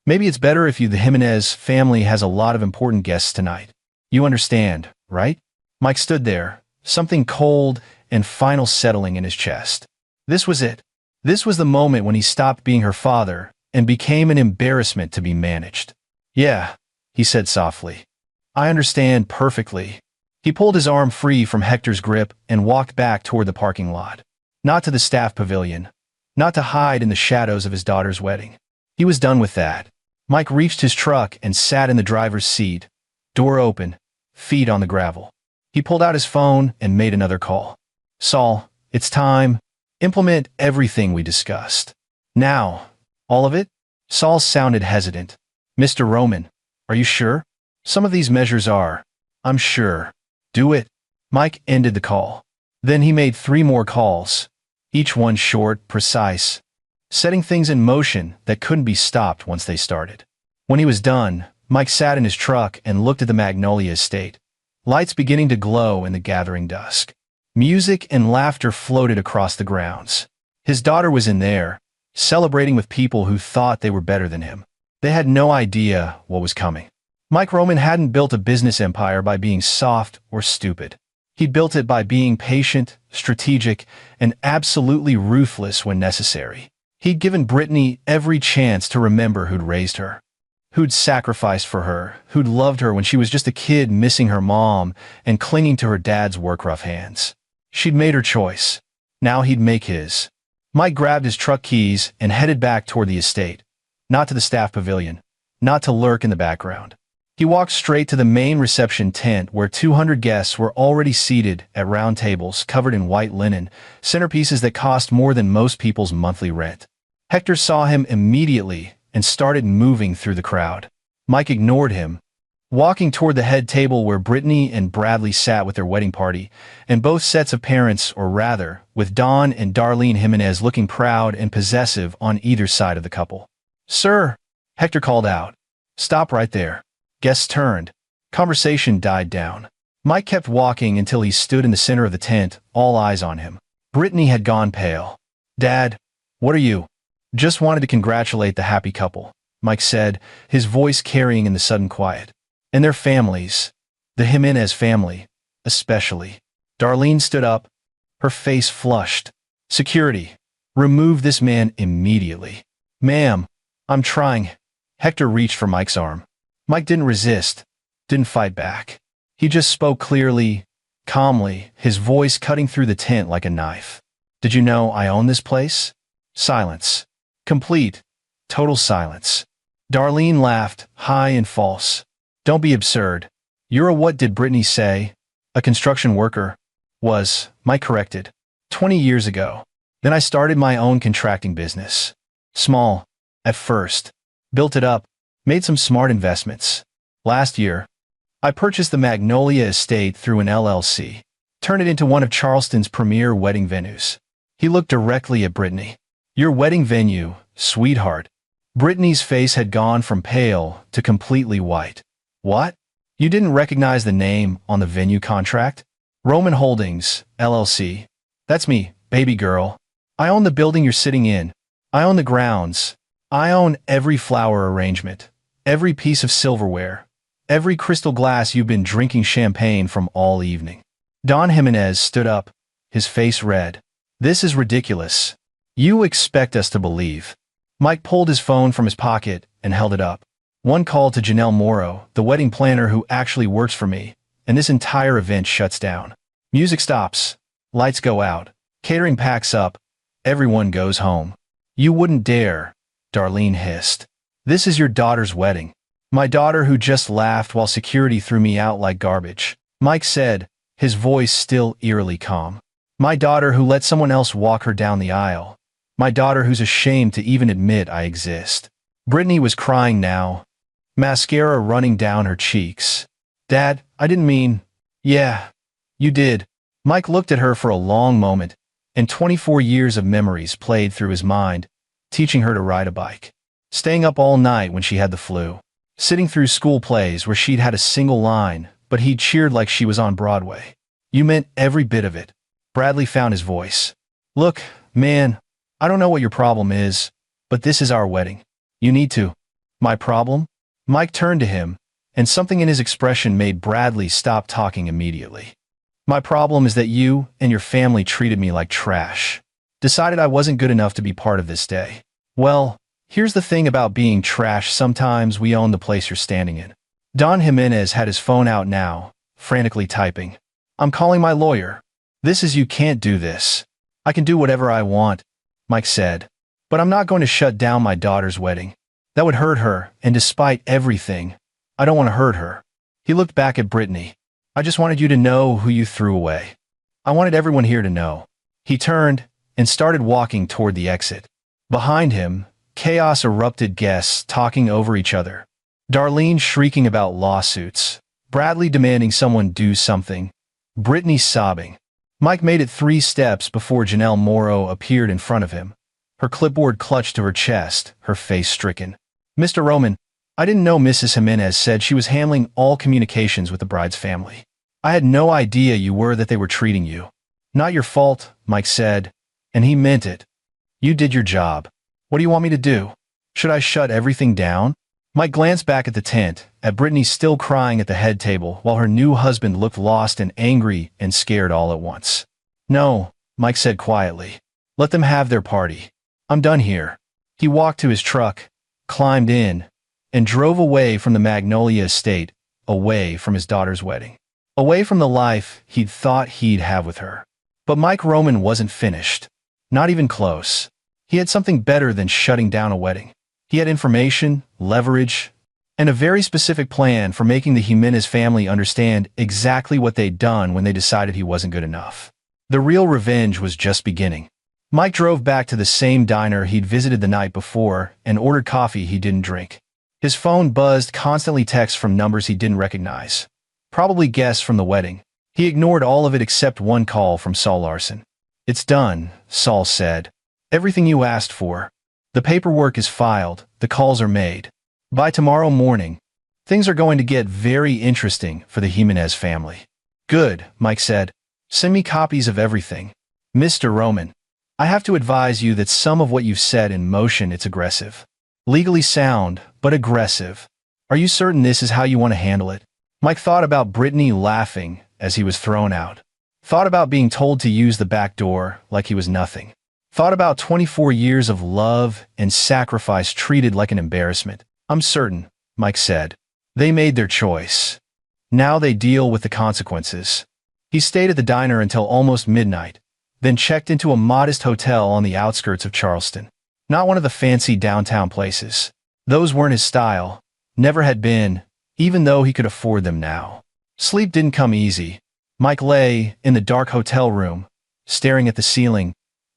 Maybe it's better if the Jimenez family has a lot of important guests tonight. You understand, right?" Mike stood there, something cold and final settling in his chest. This was it. This was the moment when he stopped being her father and became an embarrassment to be managed. "Yeah," he said softly. "I understand perfectly." He pulled his arm free from Hector's grip and walked back toward the parking lot. Not to the staff pavilion. Not to hide in the shadows of his daughter's wedding. He was done with that. Mike reached his truck and sat in the driver's seat. Door open, feet on the gravel. He pulled out his phone and made another call. "Saul, it's time. Implement everything we discussed. Now." "All of it?" Saul sounded hesitant. "Mr. Roman, are you sure? Some of these measures are." I'm sure. Do it. Mike ended the call. Then he made 3 more calls, each one short, precise, setting things in motion that couldn't be stopped once they started. When he was done, Mike sat in his truck and looked at the Magnolia estate, lights beginning to glow in the gathering dusk. Music and laughter floated across the grounds. His daughter was in there, celebrating with people who thought they were better than him. They had no idea what was coming. Mike Roman hadn't built a business empire by being soft or stupid. He'd built it by being patient, strategic, and absolutely ruthless when necessary. He'd given Brittany every chance to remember who'd raised her, who'd sacrificed for her, who'd loved her when she was just a kid missing her mom and clinging to her dad's work-rough hands. She'd made her choice. Now he'd make his. Mike grabbed his truck keys and headed back toward the estate, not to the staff pavilion, not to lurk in the background. He walked straight to the main reception tent where 200 guests were already seated at round tables covered in white linen, centerpieces that cost more than most people's monthly rent. Hector saw him immediately and started moving through the crowd. Mike ignored him, walking toward the head table where Brittany and Bradley sat with their wedding party, and both sets of parents, or rather, with Don and Darlene Jimenez looking proud and possessive on either side of the couple. "Sir," Hector called out. "Stop right there." Guests turned. Conversation died down. Mike kept walking until he stood in the center of the tent, all eyes on him. Brittany had gone pale. "Dad, what are you?" "Just wanted to congratulate the happy couple," Mike said, his voice carrying in the sudden quiet. "And their families. The Jimenez family, especially." Darlene stood up, her face flushed. "Security. Remove this man immediately." "Ma'am, I'm trying." Hector reached for Mike's arm. Mike didn't resist, didn't fight back. He just spoke clearly, calmly, his voice cutting through the tent like a knife. "Did you know I own this place?" Silence. Complete, total silence. Darlene laughed, high and false. "Don't be absurd. You're a what did Brittany say? A construction worker?" "Was," Mike corrected. 20 years ago. Then I started my own contracting business. Small, at first. Built it up. Made some smart investments. Last year, I purchased the Magnolia estate through an LLC. Turned it into one of Charleston's premier wedding venues. He looked directly at Brittany. "Your wedding venue, sweetheart." Brittany's face had gone from pale to completely white. "What? You didn't recognize the name on the venue contract?" "Roman Holdings, LLC. That's me, baby girl. I own the building you're sitting in. I own the grounds. I own every flower arrangement, every piece of silverware, every crystal glass you've been drinking champagne from all evening." Don Jimenez stood up, his face red. "This is ridiculous. You expect us to believe." Mike pulled his phone from his pocket and held it up. "One call to Janelle Morrow, the wedding planner who actually works for me, and this entire event shuts down. Music stops. Lights go out. Catering packs up. Everyone goes home." "You wouldn't dare," Darlene hissed. "This is your daughter's wedding." "My daughter who just laughed while security threw me out like garbage," Mike said, his voice still eerily calm. "My daughter who let someone else walk her down the aisle. My daughter who's ashamed to even admit I exist." Brittany was crying now, mascara running down her cheeks. "Dad, I didn't mean—" "Yeah, you did." Mike looked at her for a long moment, and 24 years of memories played through his mind, teaching her to ride a bike, staying up all night when she had the flu, sitting through school plays where she'd had a single line, but he'd cheered like she was on Broadway. "You meant every bit of it." Bradley found his voice. "Look, man, I don't know what your problem is, but this is our wedding. You need to." "My problem?" Mike turned to him, and something in his expression made Bradley stop talking immediately. "My problem is that you and your family treated me like trash. Decided I wasn't good enough to be part of this day. Well, here's the thing about being trash. Sometimes we own the place you're standing in." Don Jimenez had his phone out now, frantically typing. "I'm calling my lawyer. This is— you can't do this." "I can do whatever I want," Mike said. "But I'm not going to shut down my daughter's wedding. That would hurt her, and despite everything, I don't want to hurt her." He looked back at Brittany. "I just wanted you to know who you threw away. I wanted everyone here to know." He turned and started walking toward the exit. Behind him, chaos erupted, guests talking over each other. Darlene shrieking about lawsuits, Bradley demanding someone do something. Brittany sobbing. Mike made it 3 steps before Janelle Morrow appeared in front of him, her clipboard clutched to her chest, her face stricken. "Mr. Roman, I didn't know Mrs. Jimenez said she was handling all communications with the bride's family. I had no idea that they were treating you." "Not your fault," Mike said, and he meant it. "You did your job. What do you want me to do? Should I shut everything down?" Mike glanced back at the tent, at Brittany still crying at the head table while her new husband looked lost and angry and scared all at once. "No," Mike said quietly. "Let them have their party. I'm done here." He walked to his truck, climbed in, and drove away from the Magnolia estate, away from his daughter's wedding, away from the life he'd thought he'd have with her. But Mike Roman wasn't finished. Not even close. He had something better than shutting down a wedding. He had information, leverage, and a very specific plan for making the Jimenez family understand exactly what they'd done when they decided he wasn't good enough. The real revenge was just beginning. Mike drove back to the same diner he'd visited the night before and ordered coffee he didn't drink. His phone buzzed, constantly texts from numbers he didn't recognize. Probably guests from the wedding. He ignored all of it except one call from Saul Larson. "It's done," Saul said. "Everything you asked for. The paperwork is filed, the calls are made. By tomorrow morning, things are going to get very interesting for the Jimenez family." "Good," Mike said. "Send me copies of everything." "Mr. Roman, I have to advise you that some of what you've said in motion, it's aggressive. Legally sound, but aggressive. Are you certain this is how you want to handle it?" Mike thought about Brittany laughing as he was thrown out. Thought about being told to use the back door like he was nothing. Thought about 24 years of love and sacrifice treated like an embarrassment. "I'm certain," Mike said. "They made their choice. Now they deal with the consequences." He stayed at the diner until almost midnight, then checked into a modest hotel on the outskirts of Charleston. Not one of the fancy downtown places. Those weren't his style. Never had been, even though he could afford them now. Sleep didn't come easy. Mike lay in the dark hotel room, staring at the ceiling,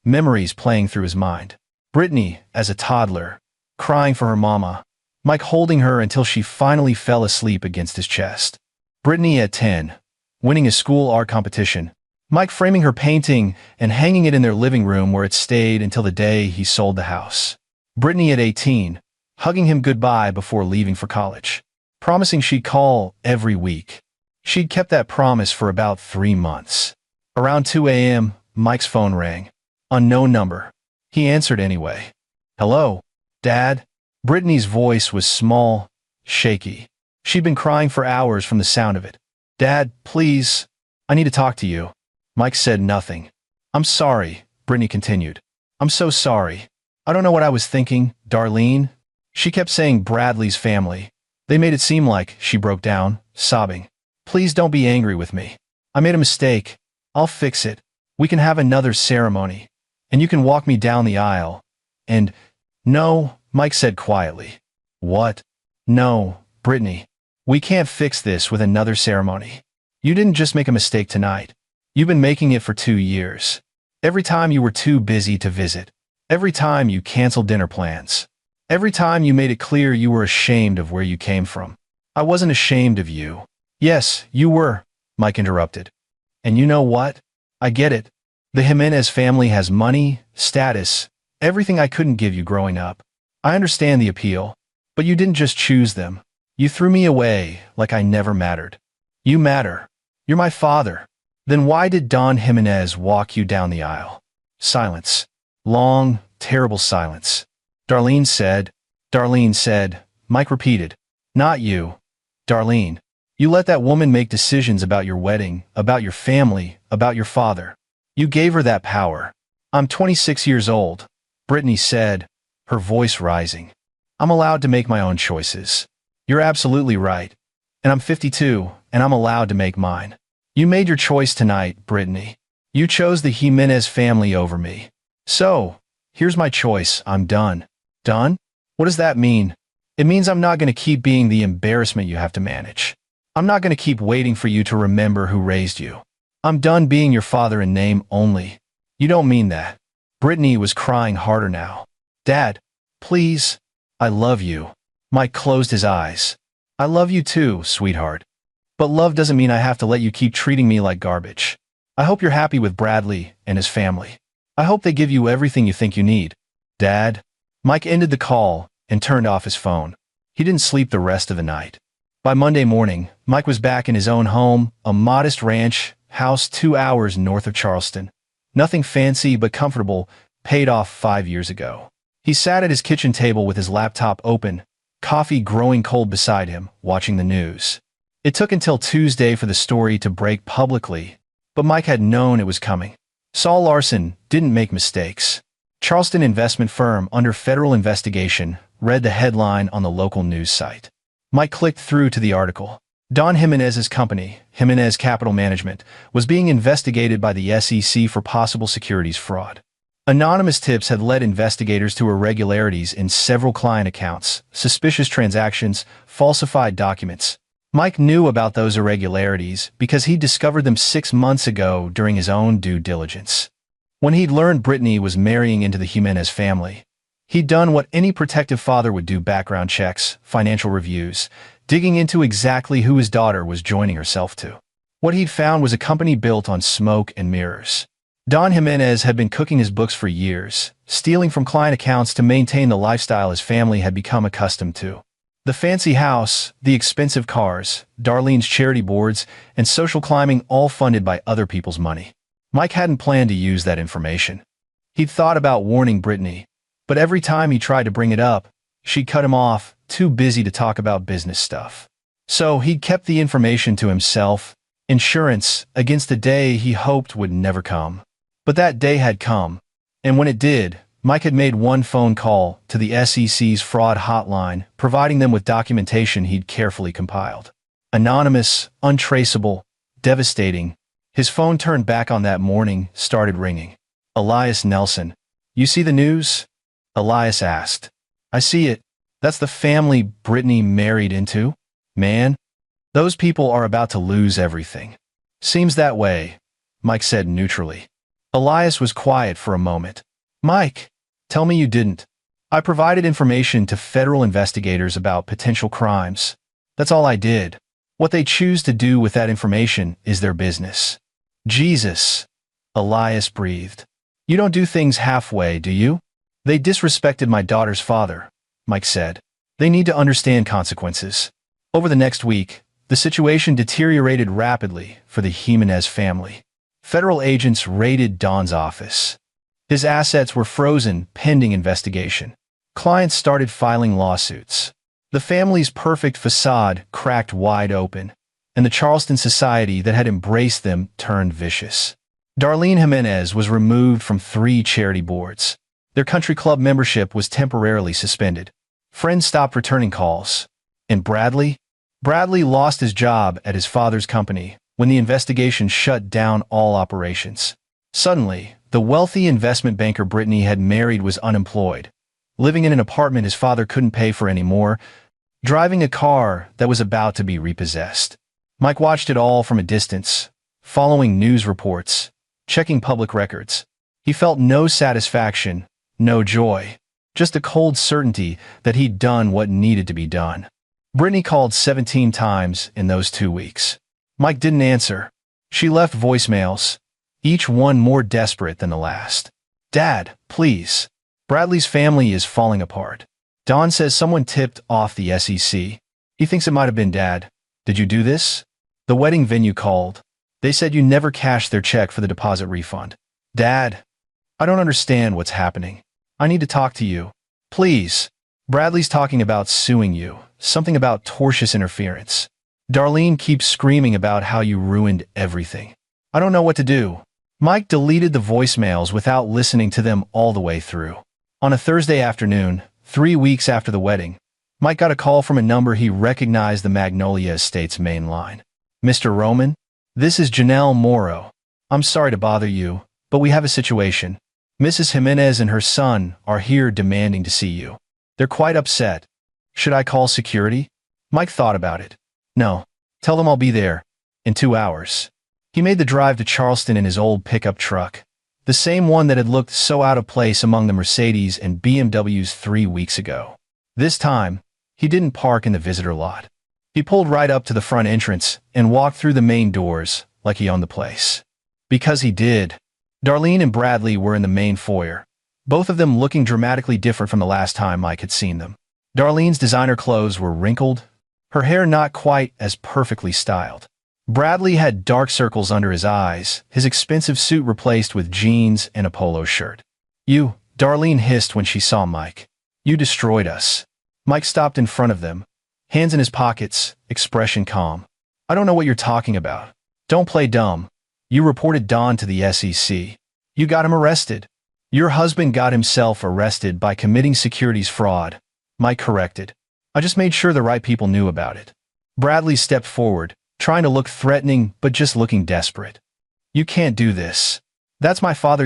memories playing through his mind. Brittany, as a toddler, crying for her mama. Mike holding her until she finally fell asleep against his chest. Brittany at 10, winning a school art competition. Mike framing her painting and hanging it in their living room where it stayed until the day he sold the house. Brittany at 18, hugging him goodbye before leaving for college. Promising she'd call every week. She'd kept that promise for about 3 months. Around 2 a.m., Mike's phone rang. Unknown number. He answered anyway. "Hello, Dad?" Brittany's voice was small, shaky. She'd been crying for hours from the sound of it. "Dad, please, I need to talk to you." Mike said nothing. "I'm sorry," Brittany continued. "I'm so sorry. I don't know what I was thinking, Darlene." She kept saying Bradley's family. They made it seem like she broke down, sobbing. "Please don't be angry with me. I made a mistake. I'll fix it. We can have another ceremony. And you can walk me down the aisle. And..." "No," Mike said quietly. "What?" "No, Brittany. We can't fix this with another ceremony. You didn't just make a mistake tonight. You've been making it for 2 years. Every time you were too busy to visit. Every time you canceled dinner plans. Every time you made it clear you were ashamed of where you came from. I wasn't ashamed of you." "Yes, you were," Mike interrupted. "And you know what? I get it. The Jimenez family has money, status, everything I couldn't give you growing up. I understand the appeal. But you didn't just choose them. You threw me away like I never mattered. You matter. You're my father. Then why did Don Jimenez walk you down the aisle?" Silence. Long, terrible silence. Darlene said, Mike repeated. "Not you. Darlene. You let that woman make decisions about your wedding, about your family, about your father. You gave her that power." "I'm 26 years old," Brittany said, her voice rising. "I'm allowed to make my own choices." "You're absolutely right. And I'm 52, and I'm allowed to make mine." "You made your choice tonight, Brittany. You chose the Jimenez family over me. So, here's my choice. I'm done." "Done? What does that mean?" "It means I'm not going to keep being the embarrassment you have to manage. I'm not going to keep waiting for you to remember who raised you. I'm done being your father in name only." "You don't mean that." Brittany was crying harder now. "Dad, please. I love you." Mike closed his eyes. "I love you too, sweetheart. But love doesn't mean I have to let you keep treating me like garbage. I hope you're happy with Bradley and his family. I hope they give you everything you think you need. Dad? Mike ended the call and turned off his phone. He didn't sleep the rest of the night. By Monday morning, Mike was back in his own home, a modest ranch house 2 hours north of Charleston. Nothing fancy but comfortable, paid off 5 years ago. He sat at his kitchen table with his laptop open, coffee growing cold beside him, watching the news. It took until Tuesday for the story to break publicly, but Mike had known it was coming. Saul Larson didn't make mistakes. Charleston investment firm under federal investigation, read the headline on the local news site. Mike clicked through to the article. Don Jimenez's company, Jimenez Capital Management, was being investigated by the SEC for possible securities fraud. Anonymous tips had led investigators to irregularities in several client accounts, suspicious transactions, falsified documents. Mike knew about those irregularities because he discovered them 6 months ago during his own due diligence. When he'd learned Brittany was marrying into the Jimenez family, he'd done what any protective father would do: background checks, financial reviews, digging into exactly who his daughter was joining herself to. What he'd found was a company built on smoke and mirrors. Don Jimenez had been cooking his books for years, stealing from client accounts to maintain the lifestyle his family had become accustomed to. The fancy house, the expensive cars, Darlene's charity boards, and social climbing, all funded by other people's money. Mike hadn't planned to use that information. He'd thought about warning Brittany, but every time he tried to bring it up, she'd cut him off, too busy to talk about business stuff. So he'd kept the information to himself, insurance against the day he hoped would never come. But that day had come, and when it did, Mike had made one phone call to the SEC's fraud hotline, providing them with documentation he'd carefully compiled. Anonymous, untraceable, devastating. His phone turned back on that morning, started ringing. Elias Nelson. "You see the news?" Elias asked. "I see it. That's the family Brittany married into? Man, those people are about to lose everything." "Seems that way," Mike said neutrally. Elias was quiet for a moment. "Mike, tell me you didn't." "I provided information to federal investigators about potential crimes. That's all I did. What they choose to do with that information is their business." "Jesus," Elias breathed. "You don't do things halfway, do you?" "They disrespected my daughter's father," Mike said. "They need to understand consequences." Over the next week, the situation deteriorated rapidly for the Jimenez family. Federal agents raided Don's office. His assets were frozen pending investigation. Clients started filing lawsuits. The family's perfect facade cracked wide open, and the Charleston society that had embraced them turned vicious. Darlene Jimenez was removed from 3 charity boards. Their country club membership was temporarily suspended. Friends stopped returning calls. And Bradley? Bradley lost his job at his father's company when the investigation shut down all operations. Suddenly, the wealthy investment banker Brittany had married was unemployed, living in an apartment his father couldn't pay for anymore, driving a car that was about to be repossessed. Mike watched it all from a distance, following news reports, checking public records. He felt no satisfaction, no joy, just a cold certainty that he'd done what needed to be done. Brittany called 17 times in those 2 weeks. Mike didn't answer. She left voicemails, each one more desperate than the last. "Dad, please. Bradley's family is falling apart. Don says someone tipped off the SEC. He thinks it might have been Dad. Did you do this?" "The wedding venue called. They said you never cashed their check for the deposit refund." "Dad, I don't understand what's happening. I need to talk to you. Please. Bradley's talking about suing you, something about tortious interference. Darlene keeps screaming about how you ruined everything. I don't know what to do." Mike deleted the voicemails without listening to them all the way through. On a Thursday afternoon, 3 weeks after the wedding, Mike got a call from a number he recognized: the Magnolia Estates main line. "Mr. Roman? This is Janelle Morrow. I'm sorry to bother you, but we have a situation. Mrs. Jimenez and her son are here demanding to see you. They're quite upset. Should I call security?" Mike thought about it. "No. Tell them I'll be there in 2 hours." He made the drive to Charleston in his old pickup truck, the same one that had looked so out of place among the Mercedes and BMWs 3 weeks ago. This time, he didn't park in the visitor lot. He pulled right up to the front entrance and walked through the main doors like he owned the place. Because he did. Darlene and Bradley were in the main foyer, both of them looking dramatically different from the last time Mike had seen them. Darlene's designer clothes were wrinkled, her hair not quite as perfectly styled. Bradley had dark circles under his eyes, his expensive suit replaced with jeans and a polo shirt. "You," Darlene hissed when she saw Mike. "You destroyed us." Mike stopped in front of them, hands in his pockets, expression calm. "I don't know what you're talking about. Don't play dumb. You reported Don to the SEC. You got him arrested." "Your husband got himself arrested by committing securities fraud," Mike corrected. "I just made sure the right people knew about it." Bradley stepped forward, trying to look threatening but just looking desperate. "You can't do this. That's my father.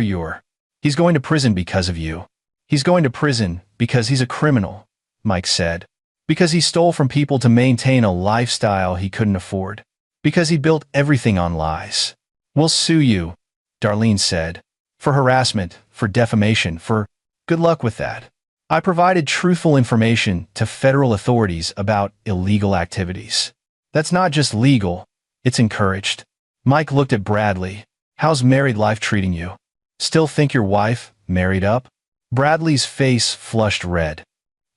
He's going to prison because of you." "He's going to prison because he's a criminal," Mike said. "Because he stole from people to maintain a lifestyle he couldn't afford. Because he built everything on lies." "We'll sue you," Darlene said. "For harassment, for defamation, for—" "Good luck with that. I provided truthful information to federal authorities about illegal activities. That's not just legal, it's encouraged." Mike looked at Bradley. "How's married life treating you? Still think your wife married up?" Bradley's face flushed red.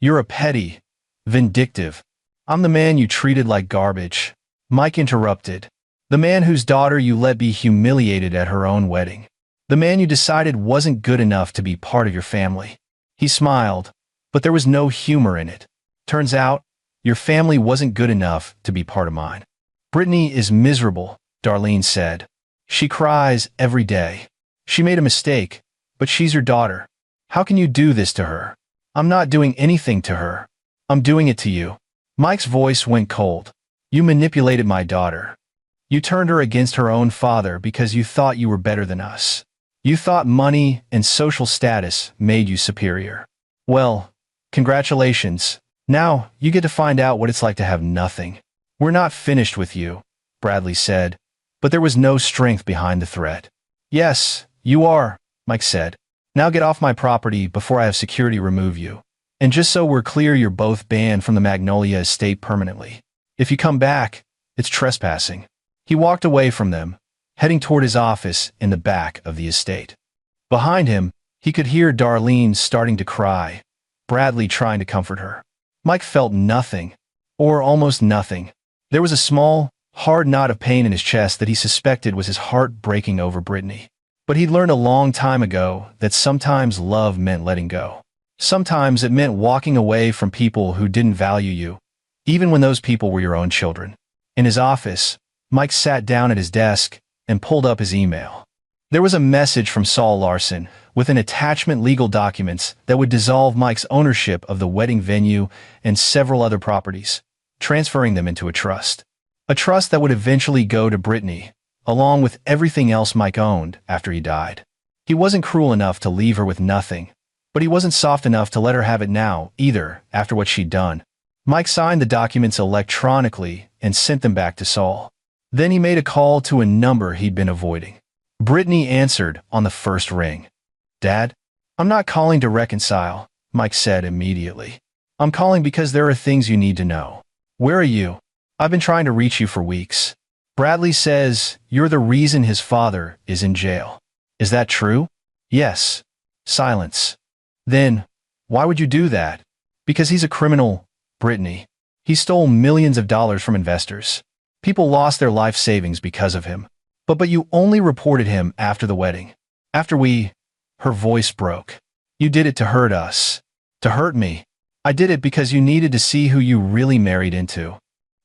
"You're a petty, vindictive. I'm the man you treated like garbage." Mike interrupted. "The man whose daughter you let be humiliated at her own wedding. The man you decided wasn't good enough to be part of your family." He smiled, but there was no humor in it. "Turns out, your family wasn't good enough to be part of mine." "Brittany is miserable," Darlene said. "She cries every day. She made a mistake, but she's your daughter. How can you do this to her?" "I'm not doing anything to her. I'm doing it to you." Mike's voice went cold. "You manipulated my daughter. You turned her against her own father because you thought you were better than us. You thought money and social status made you superior. Well, congratulations. Now you get to find out what it's like to have nothing." "We're not finished with you," Bradley said, but there was no strength behind the threat. "Yes, you are," Mike said. "Now get off my property before I have security remove you. And just so we're clear, you're both banned from the Magnolia estate permanently. If you come back, it's trespassing." He walked away from them, heading toward his office in the back of the estate. Behind him, he could hear Darlene starting to cry, Bradley trying to comfort her. Mike felt nothing, or almost nothing. There was a small, hard knot of pain in his chest that he suspected was his heart breaking over Brittany. But he'd learned a long time ago that sometimes love meant letting go. Sometimes it meant walking away from people who didn't value you, even when those people were your own children. In his office, Mike sat down at his desk and pulled up his email. There was a message from Saul Larson with an attachment legal documents that would dissolve Mike's ownership of the wedding venue and several other properties, transferring them into a trust. A trust that would eventually go to Brittany, along with everything else Mike owned after he died. He wasn't cruel enough to leave her with nothing, but he wasn't soft enough to let her have it now either after what she'd done. Mike signed the documents electronically and sent them back to Saul. Then he made a call to a number he'd been avoiding. Brittany answered on the first ring. "Dad, I'm not calling to reconcile," Mike said immediately. "I'm calling because there are things you need to know." "Where are you? I've been trying to reach you for weeks." "Bradley says you're the reason his father is in jail." "Is that true?" "Yes." Silence. "Then, why would you do that?" "Because he's a criminal, Brittany. He stole millions of dollars from investors. People lost their life savings because of him. But you only reported him after the wedding. After we—" Her voice broke. "You did it to hurt us. To hurt me. I did it because you needed to see who you really married into.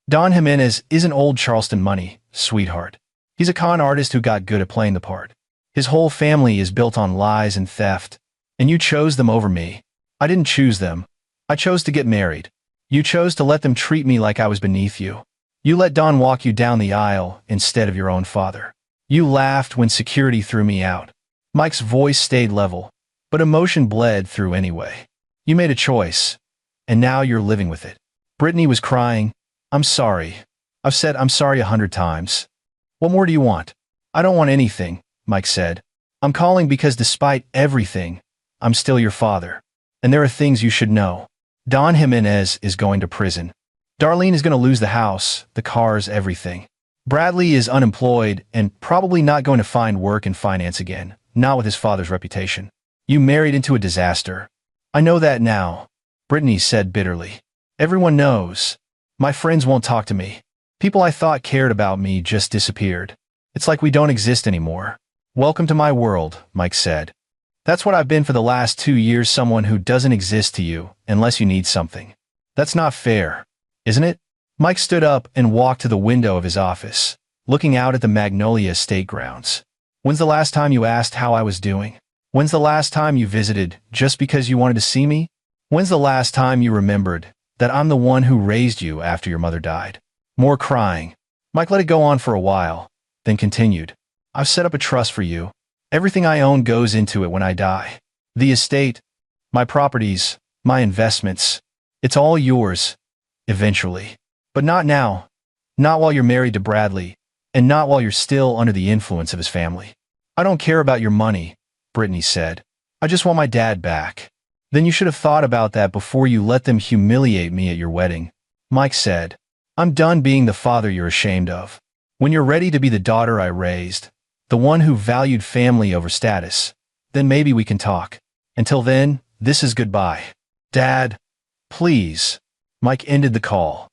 Don Jimenez isn't old Charleston money, sweetheart. He's a con artist who got good at playing the part. His whole family is built on lies and theft. And you chose them over me. I didn't choose them. I chose to get married. You chose to let them treat me like I was beneath you. You let Don walk you down the aisle instead of your own father. You laughed when security threw me out." Mike's voice stayed level, but emotion bled through anyway. "You made a choice, and now you're living with it." Brittany was crying. "I'm sorry. I've said I'm sorry 100 times. What more do you want?" "I don't want anything," Mike said. "I'm calling because despite everything, I'm still your father. And there are things you should know. Don Jimenez is going to prison. Darlene is going to lose the house, the cars, everything. Bradley is unemployed and probably not going to find work in finance again, not with his father's reputation. You married into a disaster. I know that now, Brittany said bitterly. Everyone knows. My friends won't talk to me. People I thought cared about me just disappeared. It's like we don't exist anymore. Welcome to my world, Mike said. That's what I've been for the last 2 years, someone who doesn't exist to you unless you need something. That's not fair, isn't it? Mike stood up and walked to the window of his office, looking out at the Magnolia Estate grounds. When's the last time you asked how I was doing? When's the last time you visited just because you wanted to see me? When's the last time you remembered that I'm the one who raised you after your mother died? More crying. Mike let it go on for a while, then continued. I've set up a trust for you. Everything I own goes into it when I die. The estate, my properties, my investments. It's all yours, eventually. But not now. Not while you're married to Bradley, and not while you're still under the influence of his family. I don't care about your money, Brittany said. I just want my dad back. Then you should have thought about that before you let them humiliate me at your wedding, Mike said. I'm done being the father you're ashamed of. When you're ready to be the daughter I raised, the one who valued family over status, then maybe we can talk. Until then, this is goodbye. Dad, please. Mike ended the call.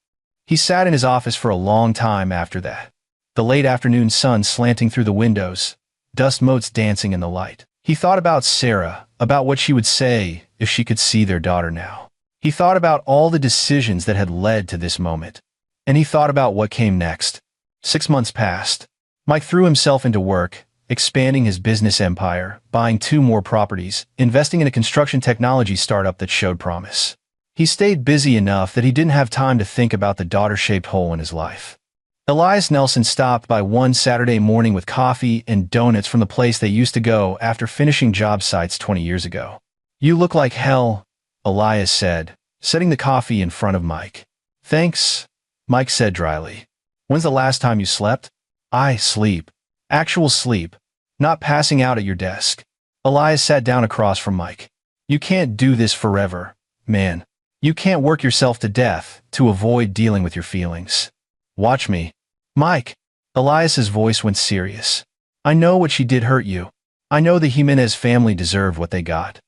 He sat in his office for a long time after that. The late afternoon sun slanting through the windows, dust motes dancing in the light. He thought about Sarah, about what she would say if she could see their daughter now. He thought about all the decisions that had led to this moment. And he thought about what came next. 6 months passed. Mike threw himself into work, expanding his business empire, buying 2 more properties, investing in a construction technology startup that showed promise. He stayed busy enough that he didn't have time to think about the daughter-shaped hole in his life. Elias Nelson stopped by one Saturday morning with coffee and donuts from the place they used to go after finishing job sites 20 years ago. You look like hell, Elias said, setting the coffee in front of Mike. Thanks, Mike said dryly. When's the last time you slept? I sleep. Actual sleep. Not passing out at your desk. Elias sat down across from Mike. You can't do this forever, man. You can't work yourself to death to avoid dealing with your feelings. Watch me. Mike. Elias's voice went serious. I know what she did hurt you. I know the Jimenez family deserved what they got.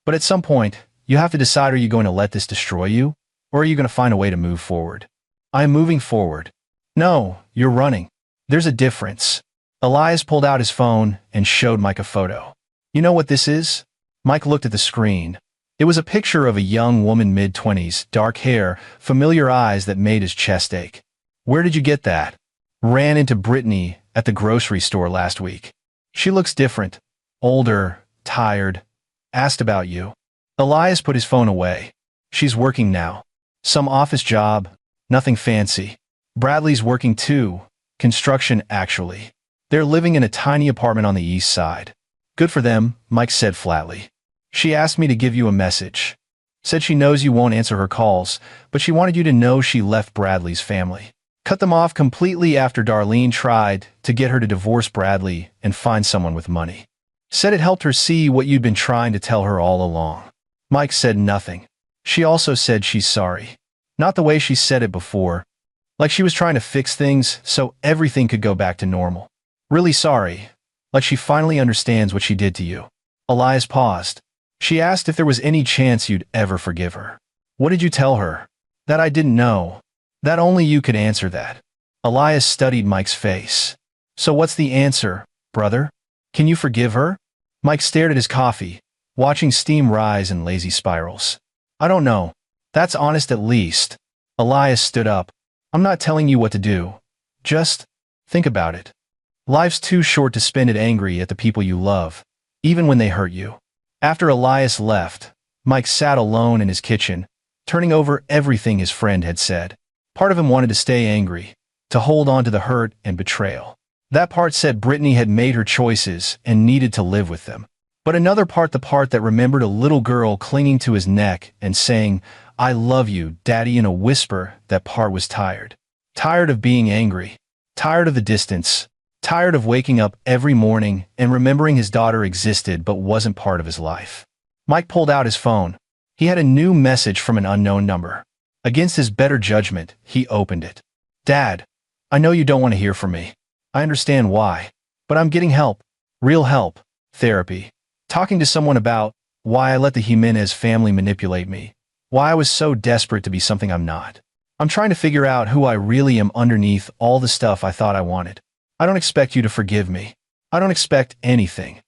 But at some point, you have to decide, are you going to let this destroy you? Or are you going to find a way to move forward? I am moving forward. No, you're running. There's a difference. Elias pulled out his phone and showed Mike a photo. You know what this is? Mike looked at the screen. It was a picture of a young woman mid-20s, dark hair, familiar eyes that made his chest ache. Where did you get that? Ran into Brittany at the grocery store last week. She looks different, older, tired. Asked about you. Elias put his phone away. She's working now. Some office job, nothing fancy. Bradley's working too. Construction, actually. They're living in a tiny apartment on the east side. Good for them, Mike said flatly. She asked me to give you a message. Said she knows you won't answer her calls, but she wanted you to know she left Bradley's family. Cut them off completely after Darlene tried to get her to divorce Bradley and find someone with money. Said it helped her see what you'd been trying to tell her all along. Mike said nothing. She also said she's sorry. Not the way she said it before. Like she was trying to fix things so everything could go back to normal. Really sorry. Like she finally understands what she did to you. Elias paused. She asked if there was any chance you'd ever forgive her. What did you tell her? That I didn't know. That only you could answer that. Elias studied Mike's face. So what's the answer, brother? Can you forgive her? Mike stared at his coffee, watching steam rise in lazy spirals. I don't know. That's honest at least. Elias stood up. I'm not telling you what to do. Just think about it. Life's too short to spend it angry at the people you love, even when they hurt you. After Elias left, Mike sat alone in his kitchen, turning over everything his friend had said. Part of him wanted to stay angry, to hold on to the hurt and betrayal. That part said Brittany had made her choices and needed to live with them. But another part, the part that remembered a little girl clinging to his neck and saying, I love you, Daddy, in a whisper, that part was tired. Tired of being angry. Tired of the distance. Tired of waking up every morning and remembering his daughter existed but wasn't part of his life. Mike pulled out his phone. He had a new message from an unknown number. Against his better judgment, he opened it. "Dad, I know you don't want to hear from me. I understand why. But I'm getting help. Real help. Therapy. Talking to someone about why I let the Jimenez family manipulate me. Why I was so desperate to be something I'm not. I'm trying to figure out who I really am underneath all the stuff I thought I wanted. I don't expect you to forgive me. I don't expect anything.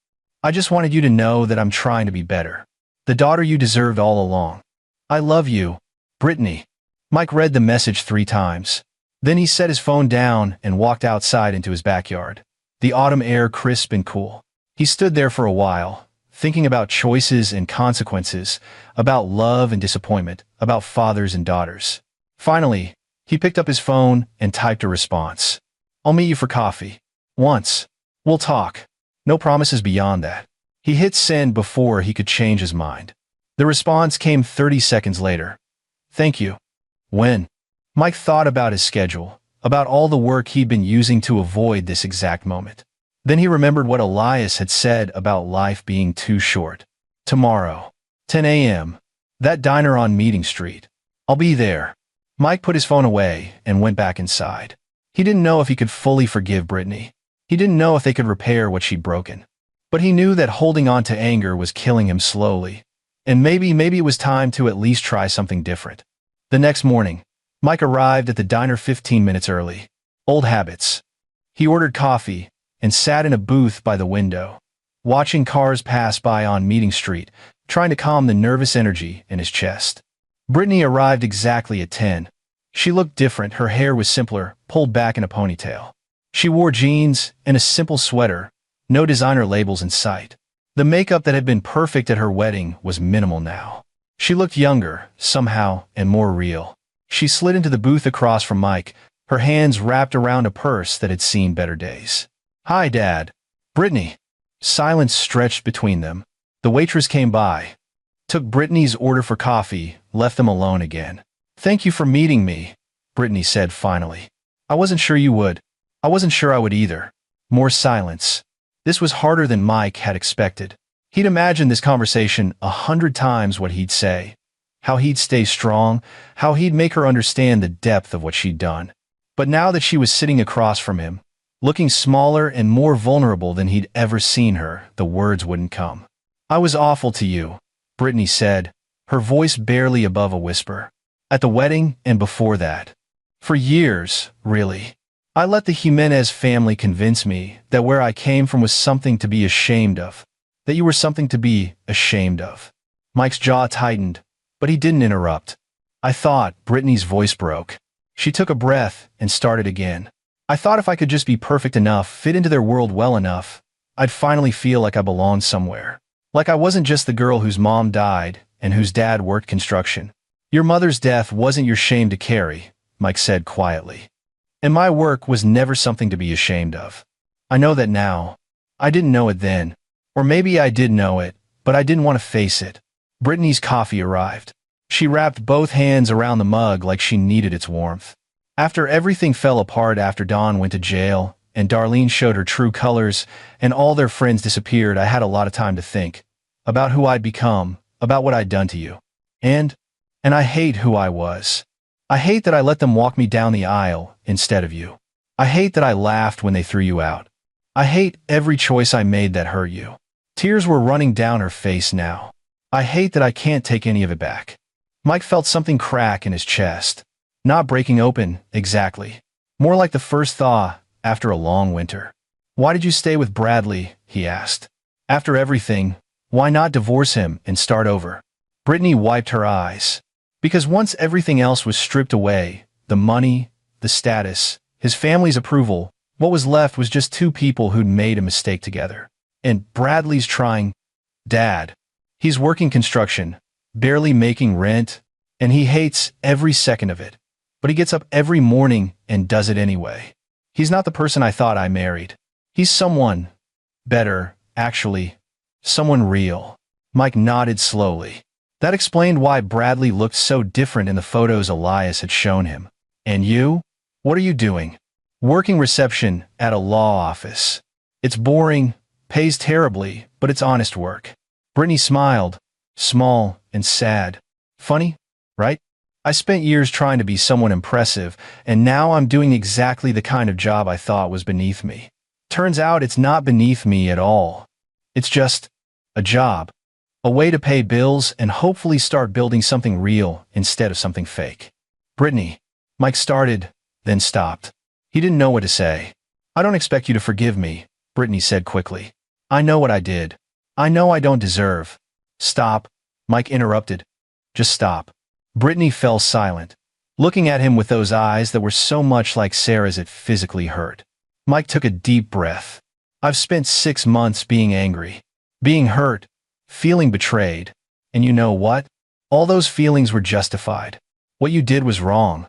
I just wanted you to know that I'm trying to be better. The daughter you deserved all along. I love you, Brittany." Mike read the message 3 times. Then he set his phone down and walked outside into his backyard. The autumn air crisp and cool. He stood there for a while, thinking about choices and consequences, about love and disappointment, about fathers and daughters. Finally, he picked up his phone and typed a response. "I'll meet you for coffee. Once. We'll talk. No promises beyond that." He hit send before he could change his mind. The response came 30 seconds later. "Thank you. When?" Mike thought about his schedule, about all the work he'd been using to avoid this exact moment. Then he remembered what Elias had said about life being too short. "Tomorrow. 10 a.m. That diner on Meeting Street. I'll be there." Mike put his phone away and went back inside. He didn't know if he could fully forgive Brittany. He didn't know if they could repair what she'd broken. But he knew that holding on to anger was killing him slowly. And maybe it was time to at least try something different. The next morning, Mike arrived at the diner 15 minutes early. Old habits. He ordered coffee and sat in a booth by the window, watching cars pass by on Meeting Street, trying to calm the nervous energy in his chest. Brittany arrived exactly at 10. She looked different. Her hair was simpler, pulled back in a ponytail. She wore jeans and a simple sweater, no designer labels in sight. The makeup that had been perfect at her wedding was minimal now. She looked younger, somehow, and more real. She slid into the booth across from Mike, her hands wrapped around a purse that had seen better days. "Hi, Dad." "Brittany." Silence stretched between them. The waitress came by, took Brittany's order for coffee, left them alone again. "Thank you for meeting me," Brittany said finally. "I wasn't sure you would. I wasn't sure I would either." More silence. This was harder than Mike had expected. He'd imagined this conversation 100 times what he'd say. How he'd stay strong, how he'd make her understand the depth of what she'd done. But now that she was sitting across from him, looking smaller and more vulnerable than he'd ever seen her, the words wouldn't come. "I was awful to you," Brittany said, her voice barely above a whisper. "At the wedding and before that. For years, really. I let the Jimenez family convince me that where I came from was something to be ashamed of. That you were something to be ashamed of." Mike's jaw tightened, but he didn't interrupt. "I thought," Brittany's voice broke. She took a breath and started again. "I thought if I could just be perfect enough, fit into their world well enough, I'd finally feel like I belonged somewhere. Like I wasn't just the girl whose mom died and whose dad worked construction." "Your mother's death wasn't your shame to carry," Mike said quietly. "And my work was never something to be ashamed of. I know that now. I didn't know it then. Or maybe I did know it, but I didn't want to face it." Brittany's coffee arrived. She wrapped both hands around the mug like she needed its warmth. After everything fell apart, after Dawn went to jail, and Darlene showed her true colors, and all their friends disappeared, I had a lot of time to think. About who I'd become, about what I'd done to you. And I hate who I was. I hate that I let them walk me down the aisle instead of you. I hate that I laughed when they threw you out. I hate every choice I made that hurt you." Tears were running down her face now. "I hate that I can't take any of it back." Mike felt something crack in his chest. Not breaking open, exactly. More like the first thaw after a long winter. "Why did you stay with Bradley?" he asked. "After everything, why not divorce him and start over?" Brittany wiped her eyes. "Because once everything else was stripped away, the money, the status, his family's approval, what was left was just 2 people who'd made a mistake together. And Bradley's trying. Dad. He's working construction, barely making rent, and he hates every second of it. But he gets up every morning and does it anyway. He's not the person I thought I married. He's someone better, actually. Someone real." Mike nodded slowly. That explained why Bradley looked so different in the photos Elias had shown him. "And you? What are you doing?" "Working reception at a law office. It's boring, pays terribly, but it's honest work." Brittany smiled, small and sad. "Funny, right? I spent years trying to be someone impressive, and now I'm doing exactly the kind of job I thought was beneath me. Turns out it's not beneath me at all. It's just a job, a way to pay bills and hopefully start building something real instead of something fake. Brittany, Mike started, then stopped. He didn't know what to say. I don't expect you to forgive me, Brittany said quickly. I know what I did. I know I don't deserve. Stop, Mike interrupted. Just stop. Brittany fell silent, looking at him with those eyes that were so much like Sarah's it physically hurt. Mike took a deep breath. I've spent 6 months being angry, being hurt, feeling betrayed. And you know what? All those feelings were justified. What you did was wrong.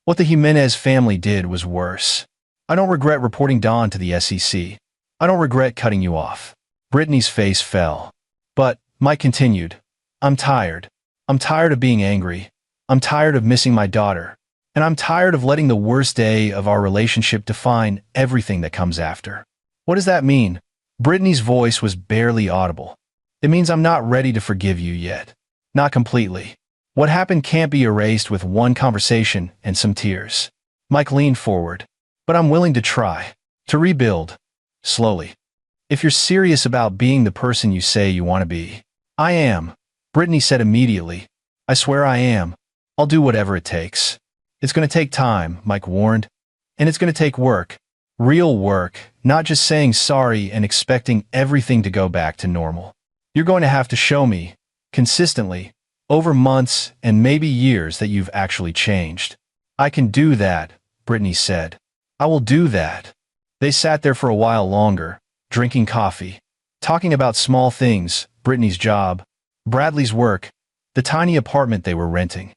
What the Jimenez family did was worse. I don't regret reporting Dawn to the SEC. I don't regret cutting you off. Brittany's face fell. But, Mike continued, I'm tired. I'm tired of being angry. I'm tired of missing my daughter. And I'm tired of letting the worst day of our relationship define everything that comes after. What does that mean? Brittany's voice was barely audible. It means I'm not ready to forgive you yet. Not completely. What happened can't be erased with one conversation and some tears. Mike leaned forward. But I'm willing to try. To rebuild. Slowly. If you're serious about being the person you say you want to be. I am. Brittany said immediately. I swear I am. I'll do whatever it takes. It's going to take time, Mike warned. And it's going to take work. Real work, not just saying sorry and expecting everything to go back to normal. You're going to have to show me, consistently, over months and maybe years that you've actually changed. I can do that, Brittany said. I will do that. They sat there for a while longer, drinking coffee, talking about small things, Brittany's job, Bradley's work, the tiny apartment they were renting.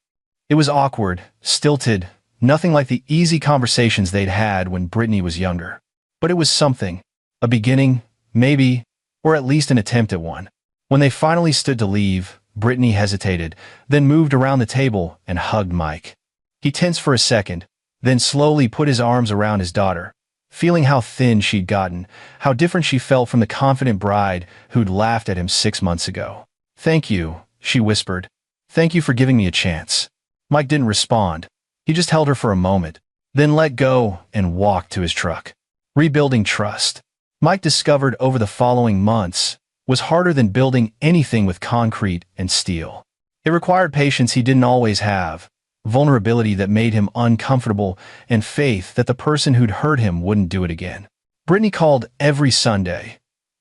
It was awkward, stilted, nothing like the easy conversations they'd had when Brittany was younger. But it was something, a beginning, maybe, or at least an attempt at one. When they finally stood to leave, Brittany hesitated, then moved around the table and hugged Mike. He tensed for a second, then slowly put his arms around his daughter, feeling how thin she'd gotten, how different she felt from the confident bride who'd laughed at him 6 months ago. Thank you, she whispered. Thank you for giving me a chance. Mike didn't respond. He just held her for a moment, then let go and walked to his truck. Rebuilding trust, Mike discovered over the following months, was harder than building anything with concrete and steel. It required patience he didn't always have, vulnerability that made him uncomfortable, and faith that the person who'd hurt him wouldn't do it again. Brittany called every Sunday.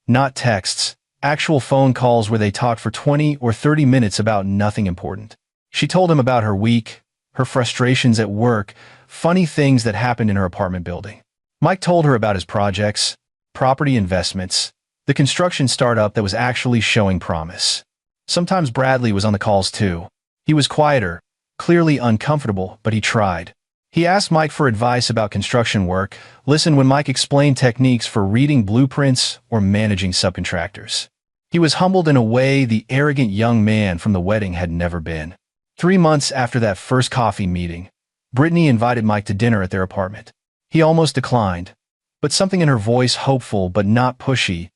Not texts, actual phone calls where they talked for 20 or 30 minutes about nothing important. She told him about her week, her frustrations at work, funny things that happened in her apartment building. Mike told her about his projects, property investments, the construction startup that was actually showing promise. Sometimes Bradley was on the calls too. He was quieter, clearly uncomfortable, but he tried. He asked Mike for advice about construction work, listened when Mike explained techniques for reading blueprints or managing subcontractors. He was humbled in a way the arrogant young man from the wedding had never been. 3 months after that first coffee meeting, Brittany invited Mike to dinner at their apartment. He almost declined, but something in her voice, hopeful but not pushy,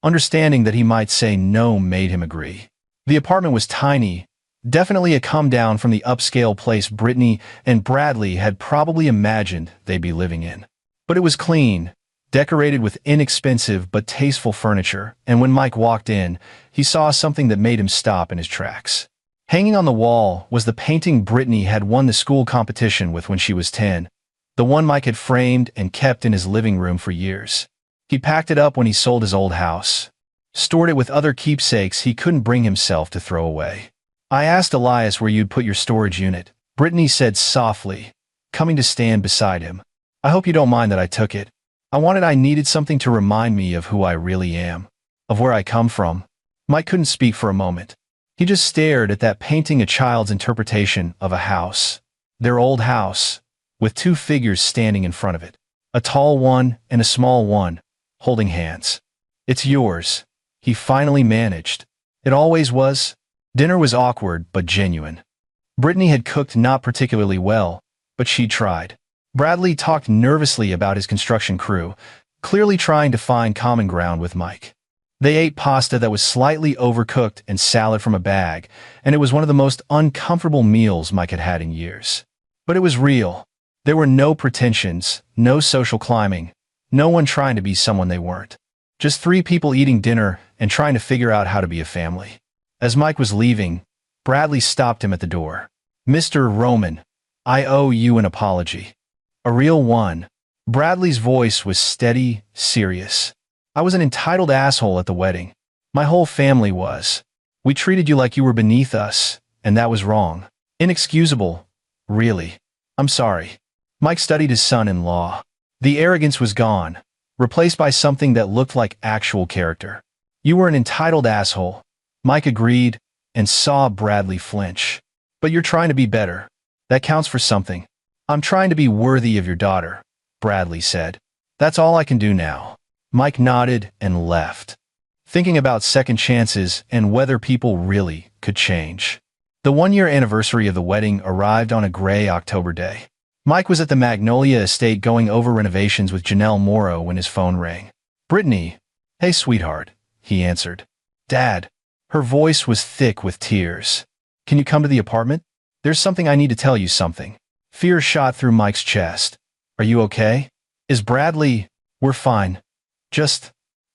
understanding that he might say no, made him agree. The apartment was tiny, definitely a come down from the upscale place Brittany and Bradley had probably imagined they'd be living in. But it was clean, decorated with inexpensive but tasteful furniture, and when Mike walked in, he saw something that made him stop in his tracks. Hanging on the wall was the painting Brittany had won the school competition with when she was 10, the one Mike had framed and kept in his living room for years. He packed it up when he sold his old house, stored it with other keepsakes he couldn't bring himself to throw away. I asked Elias where you'd put your storage unit, Brittany said softly, coming to stand beside him. I hope you don't mind that I took it. I needed something to remind me of who I really am, of where I come from. Mike couldn't speak for a moment. He just stared at that painting, a child's interpretation of a house. Their old house, with 2 figures standing in front of it. A tall one and a small one, holding hands. It's yours, he finally managed. It always was. Dinner was awkward but genuine. Brittany had cooked not particularly well, but she tried. Bradley talked nervously about his construction crew, clearly trying to find common ground with Mike. They ate pasta that was slightly overcooked and salad from a bag, and it was one of the most uncomfortable meals Mike had had in years. But it was real. There were no pretensions, no social climbing, no one trying to be someone they weren't. Just three people eating dinner and trying to figure out how to be a family. As Mike was leaving, Bradley stopped him at the door. "Mr. Roman, I owe you an apology. A real one." Bradley's voice was steady, serious. "I was an entitled asshole at the wedding. My whole family was. We treated you like you were beneath us, and that was wrong. Inexcusable, really. I'm sorry." Mike studied his son-in-law. The arrogance was gone, replaced by something that looked like actual character. "You were an entitled asshole," Mike agreed, and saw Bradley flinch. "But you're trying to be better. That counts for something." "I'm trying to be worthy of your daughter," Bradley said. "That's all I can do now." Mike nodded and left, thinking about second chances and whether people really could change. The one-year anniversary of the wedding arrived on a gray October day. Mike was at the Magnolia estate going over renovations with Janelle Morrow when his phone rang. "Brittany." "Hey, sweetheart," he answered. "Dad." Her voice was thick with tears. "Can you come to the apartment? There's something I need to tell you something." Fear shot through Mike's chest. "Are you okay? Is Bradley—" "We're fine. Just,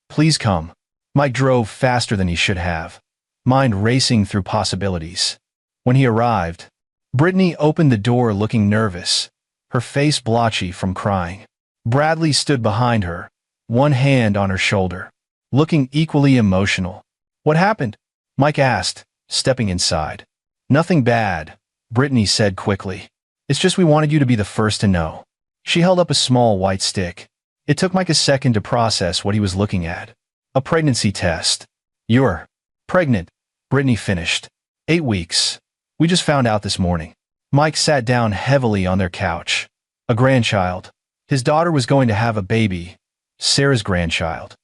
please come." Mike drove faster than he should have, mind racing through possibilities. When he arrived, Brittany opened the door looking nervous, her face blotchy from crying. Bradley stood behind her, one hand on her shoulder, looking equally emotional. "What happened?" Mike asked, stepping inside. "Nothing bad," Brittany said quickly. "It's just we wanted you to be the first to know." She held up a small white stick. It took Mike a second to process what he was looking at. "A pregnancy test." "You're pregnant," Brittany finished. 8 weeks. We just found out this morning." Mike sat down heavily on their couch. "A grandchild. His daughter was going to have a baby. Sarah's grandchild."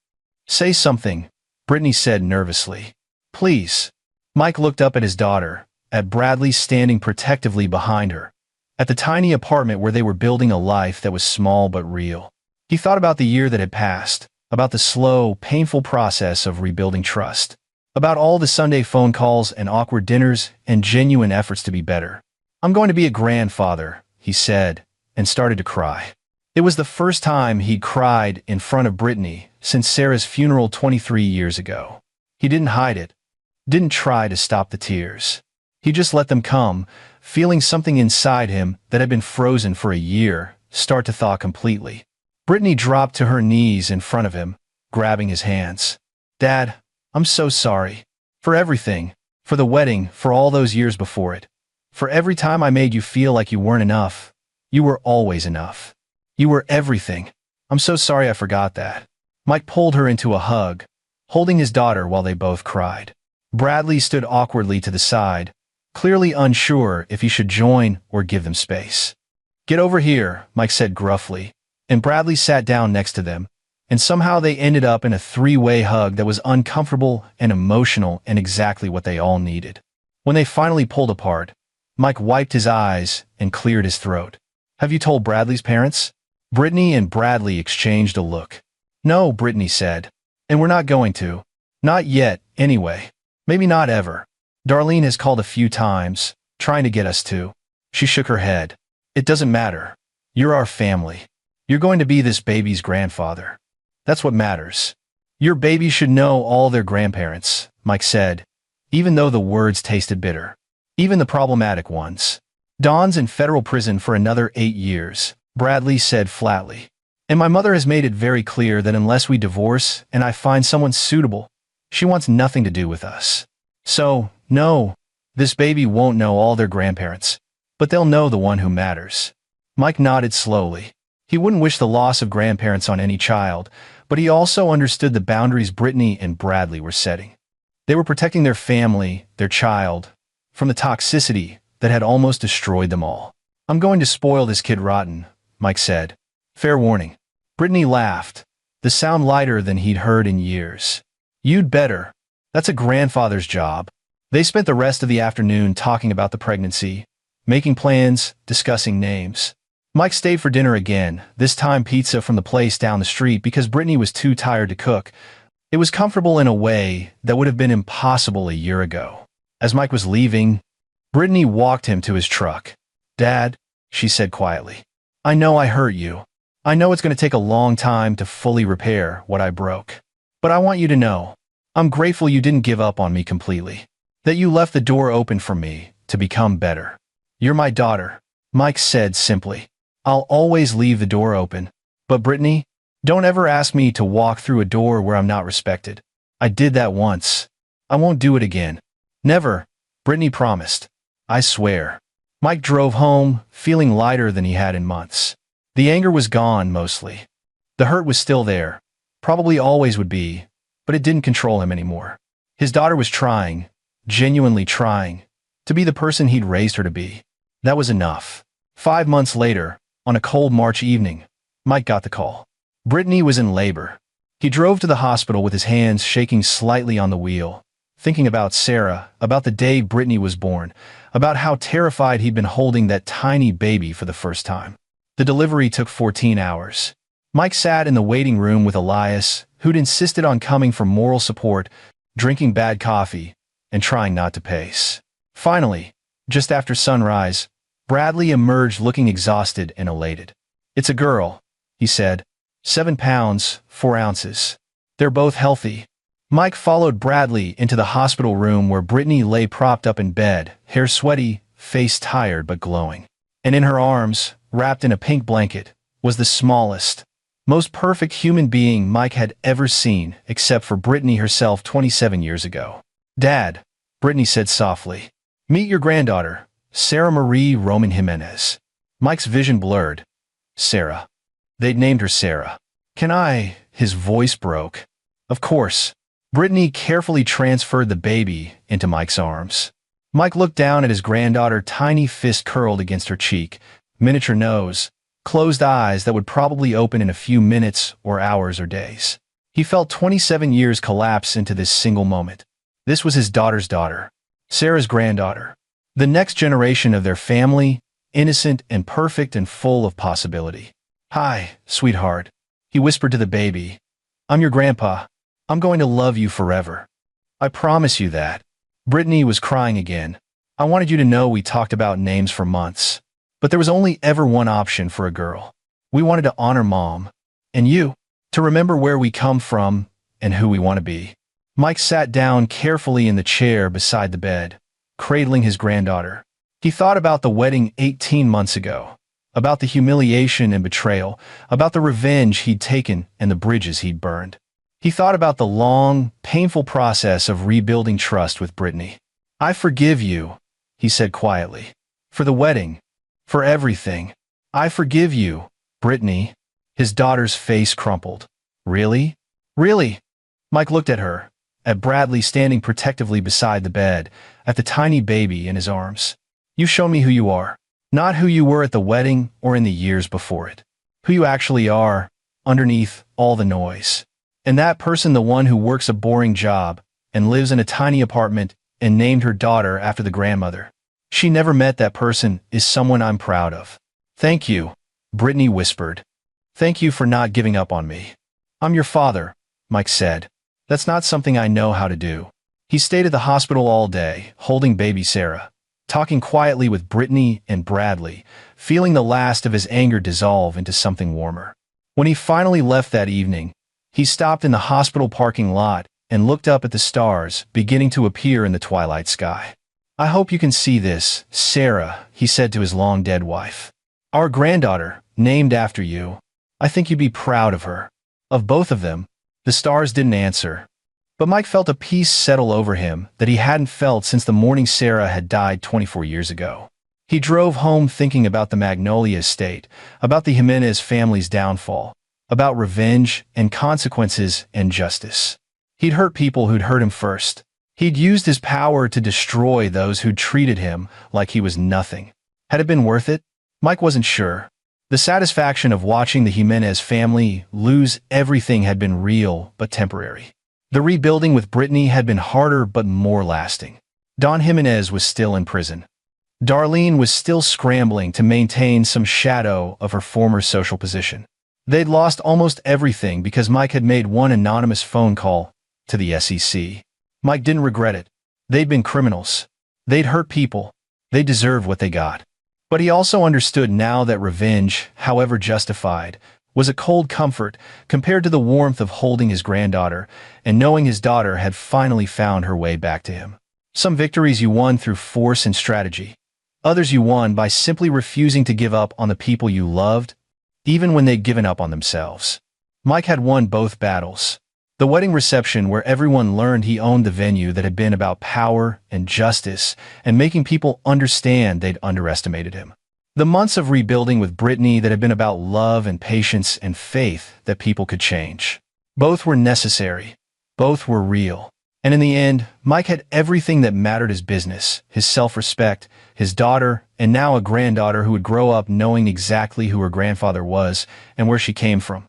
"Say something," Brittany said nervously. "Please." Mike looked up at his daughter, at Bradley standing protectively behind her, at the tiny apartment where they were building a life that was small but real. He thought about the year that had passed, about the slow, painful process of rebuilding trust, about all the Sunday phone calls and awkward dinners and genuine efforts to be better. "I'm going to be a grandfather," he said, and started to cry. It was the first time he'd cried in front of Brittany since Sarah's funeral 23 years ago. He didn't hide it, didn't try to stop the tears. He just let them come, feeling something inside him that had been frozen for a year start to thaw completely. Brittany dropped to her knees in front of him, grabbing his hands. "Dad, I'm so sorry. For everything. For the wedding, for all those years before it. For every time I made you feel like you weren't enough. You were always enough. You were everything. I'm so sorry I forgot that." Mike pulled her into a hug, holding his daughter while they both cried. Bradley stood awkwardly to the side, clearly unsure if he should join or give them space. "Get over here," Mike said gruffly, and Bradley sat down next to them, and somehow they ended up in a three-way hug that was uncomfortable and emotional and exactly what they all needed. When they finally pulled apart, Mike wiped his eyes and cleared his throat. "Have you told Bradley's parents?" Brittany and Bradley exchanged a look. "No," Brittany said, "and we're not going to. Not yet, anyway. Maybe not ever. Darlene has called a few times, trying to get us to." She shook her head. "It doesn't matter. You're our family. You're going to be this baby's grandfather. That's what matters. Your baby should know all their grandparents," Mike said, even though the words tasted bitter. "Even the problematic ones." "Dawn's in federal prison for another 8 years, Bradley said flatly. "And my mother has made it very clear that unless we divorce and I find someone suitable, she wants nothing to do with us. So, no, this baby won't know all their grandparents, but they'll know the one who matters." Mike nodded slowly. He wouldn't wish the loss of grandparents on any child, but he also understood the boundaries Brittany and Bradley were setting. They were protecting their family, their child, from the toxicity that had almost destroyed them all. "I'm going to spoil this kid rotten," Mike said. "Fair warning." Brittany laughed, the sound lighter than he'd heard in years. "You'd better. That's a grandfather's job." They spent the rest of the afternoon talking about the pregnancy, making plans, discussing names. Mike stayed for dinner again, this time pizza from the place down the street because Brittany was too tired to cook, It was comfortable in a way that would have been impossible a year ago. As Mike was leaving, Brittany walked him to his truck. "Dad," she said quietly, "I know I hurt you. I know it's going to take a long time to fully repair what I broke. But I want you to know, I'm grateful you didn't give up on me completely. That you left the door open for me to become better. You're my daughter," Mike said simply. "I'll always leave the door open. But Brittany, don't ever ask me to walk through a door where I'm not respected. I did that once. I won't do it again." "Never," Brittany promised. "I swear." Mike drove home, feeling lighter than he had in months. The anger was gone, mostly. The hurt was still there, probably always would be, but it didn't control him anymore. His daughter was trying, genuinely trying, to be the person he'd raised her to be. That was enough. 5 months later, on a cold March evening, Mike got the call. Brittany was in labor. He drove to the hospital with his hands shaking slightly on the wheel, thinking about Sarah, about the day Brittany was born, about how terrified he'd been holding that tiny baby for the first time. The delivery took 14 hours. Mike sat in the waiting room with Elias, who'd insisted on coming for moral support, drinking bad coffee, and trying not to pace. Finally, just after sunrise, Bradley emerged looking exhausted and elated. "It's a girl," he said. 7 pounds, 4 ounces. They're both healthy." Mike followed Bradley into the hospital room where Brittany lay propped up in bed, hair sweaty, face tired but glowing. And in her arms, wrapped in a pink blanket, was the smallest, most perfect human being Mike had ever seen, except for Brittany herself 27 years ago. "Dad," Brittany said softly, "meet your granddaughter, Sarah Marie Roman Jimenez." Mike's vision blurred. Sarah. They'd named her Sarah. "Can I?" His voice broke. "Of course." Brittany carefully transferred the baby into Mike's arms. Mike looked down at his granddaughter, tiny fist curled against her cheek, miniature nose, closed eyes that would probably open in a few minutes or hours or days. He felt 27 years collapse into this single moment. This was his daughter's daughter, Sarah's granddaughter, the next generation of their family, innocent and perfect and full of possibility. "Hi, sweetheart," he whispered to the baby. "I'm your grandpa. I'm going to love you forever. I promise you that." Brittany was crying again. "I wanted you to know we talked about names for months. But there was only ever one option for a girl. We wanted to honor Mom. And you. To remember where we come from and who we want to be." Mike sat down carefully in the chair beside the bed, cradling his granddaughter. He thought about the wedding 18 months ago, about the humiliation and betrayal, about the revenge he'd taken and the bridges he'd burned. He thought about the long, painful process of rebuilding trust with Brittany. "I forgive you," he said quietly. "For the wedding. For everything. I forgive you, Brittany." His daughter's face crumpled. "Really? Really?" Mike looked at her, at Bradley standing protectively beside the bed, at the tiny baby in his arms. "You show me who you are. Not who you were at the wedding or in the years before it. Who you actually are, underneath all the noise. And that person, the one who works a boring job and lives in a tiny apartment and named her daughter after the grandmother. She never met that person, is someone I'm proud of." "Thank you," Brittany whispered. "Thank you for not giving up on me." "I'm your father," Mike said. "That's not something I know how to do." He stayed at the hospital all day, holding baby Sarah, talking quietly with Brittany and Bradley, feeling the last of his anger dissolve into something warmer. When he finally left that evening, he stopped in the hospital parking lot and looked up at the stars beginning to appear in the twilight sky. "I hope you can see this, Sarah," he said to his long-dead wife. "Our granddaughter, named after you. I think you'd be proud of her. Of both of them." The stars didn't answer. But Mike felt a peace settle over him that he hadn't felt since the morning Sarah had died 24 years ago. He drove home thinking about the Magnolia estate, about the Jimenez family's downfall, about revenge and consequences and justice. He'd hurt people who'd hurt him first. He'd used his power to destroy those who'd treated him like he was nothing. Had it been worth it? Mike wasn't sure. The satisfaction of watching the Jimenez family lose everything had been real but temporary. The rebuilding with Brittany had been harder but more lasting. Don Jimenez was still in prison. Darlene was still scrambling to maintain some shadow of her former social position. They'd lost almost everything because Mike had made one anonymous phone call, to the SEC. Mike didn't regret it. They'd been criminals. They'd hurt people. They deserved what they got. But he also understood now that revenge, however justified, was a cold comfort compared to the warmth of holding his granddaughter and knowing his daughter had finally found her way back to him. Some victories you won through force and strategy. Others you won by simply refusing to give up on the people you loved, even when they'd given up on themselves. Mike had won both battles. The wedding reception where everyone learned he owned the venue that had been about power and justice and making people understand they'd underestimated him. The months of rebuilding with Brittany that had been about love and patience and faith that people could change. Both were necessary. Both were real. And in the end, Mike had everything that mattered: his business, his self-respect, his daughter, and now a granddaughter who would grow up knowing exactly who her grandfather was and where she came from.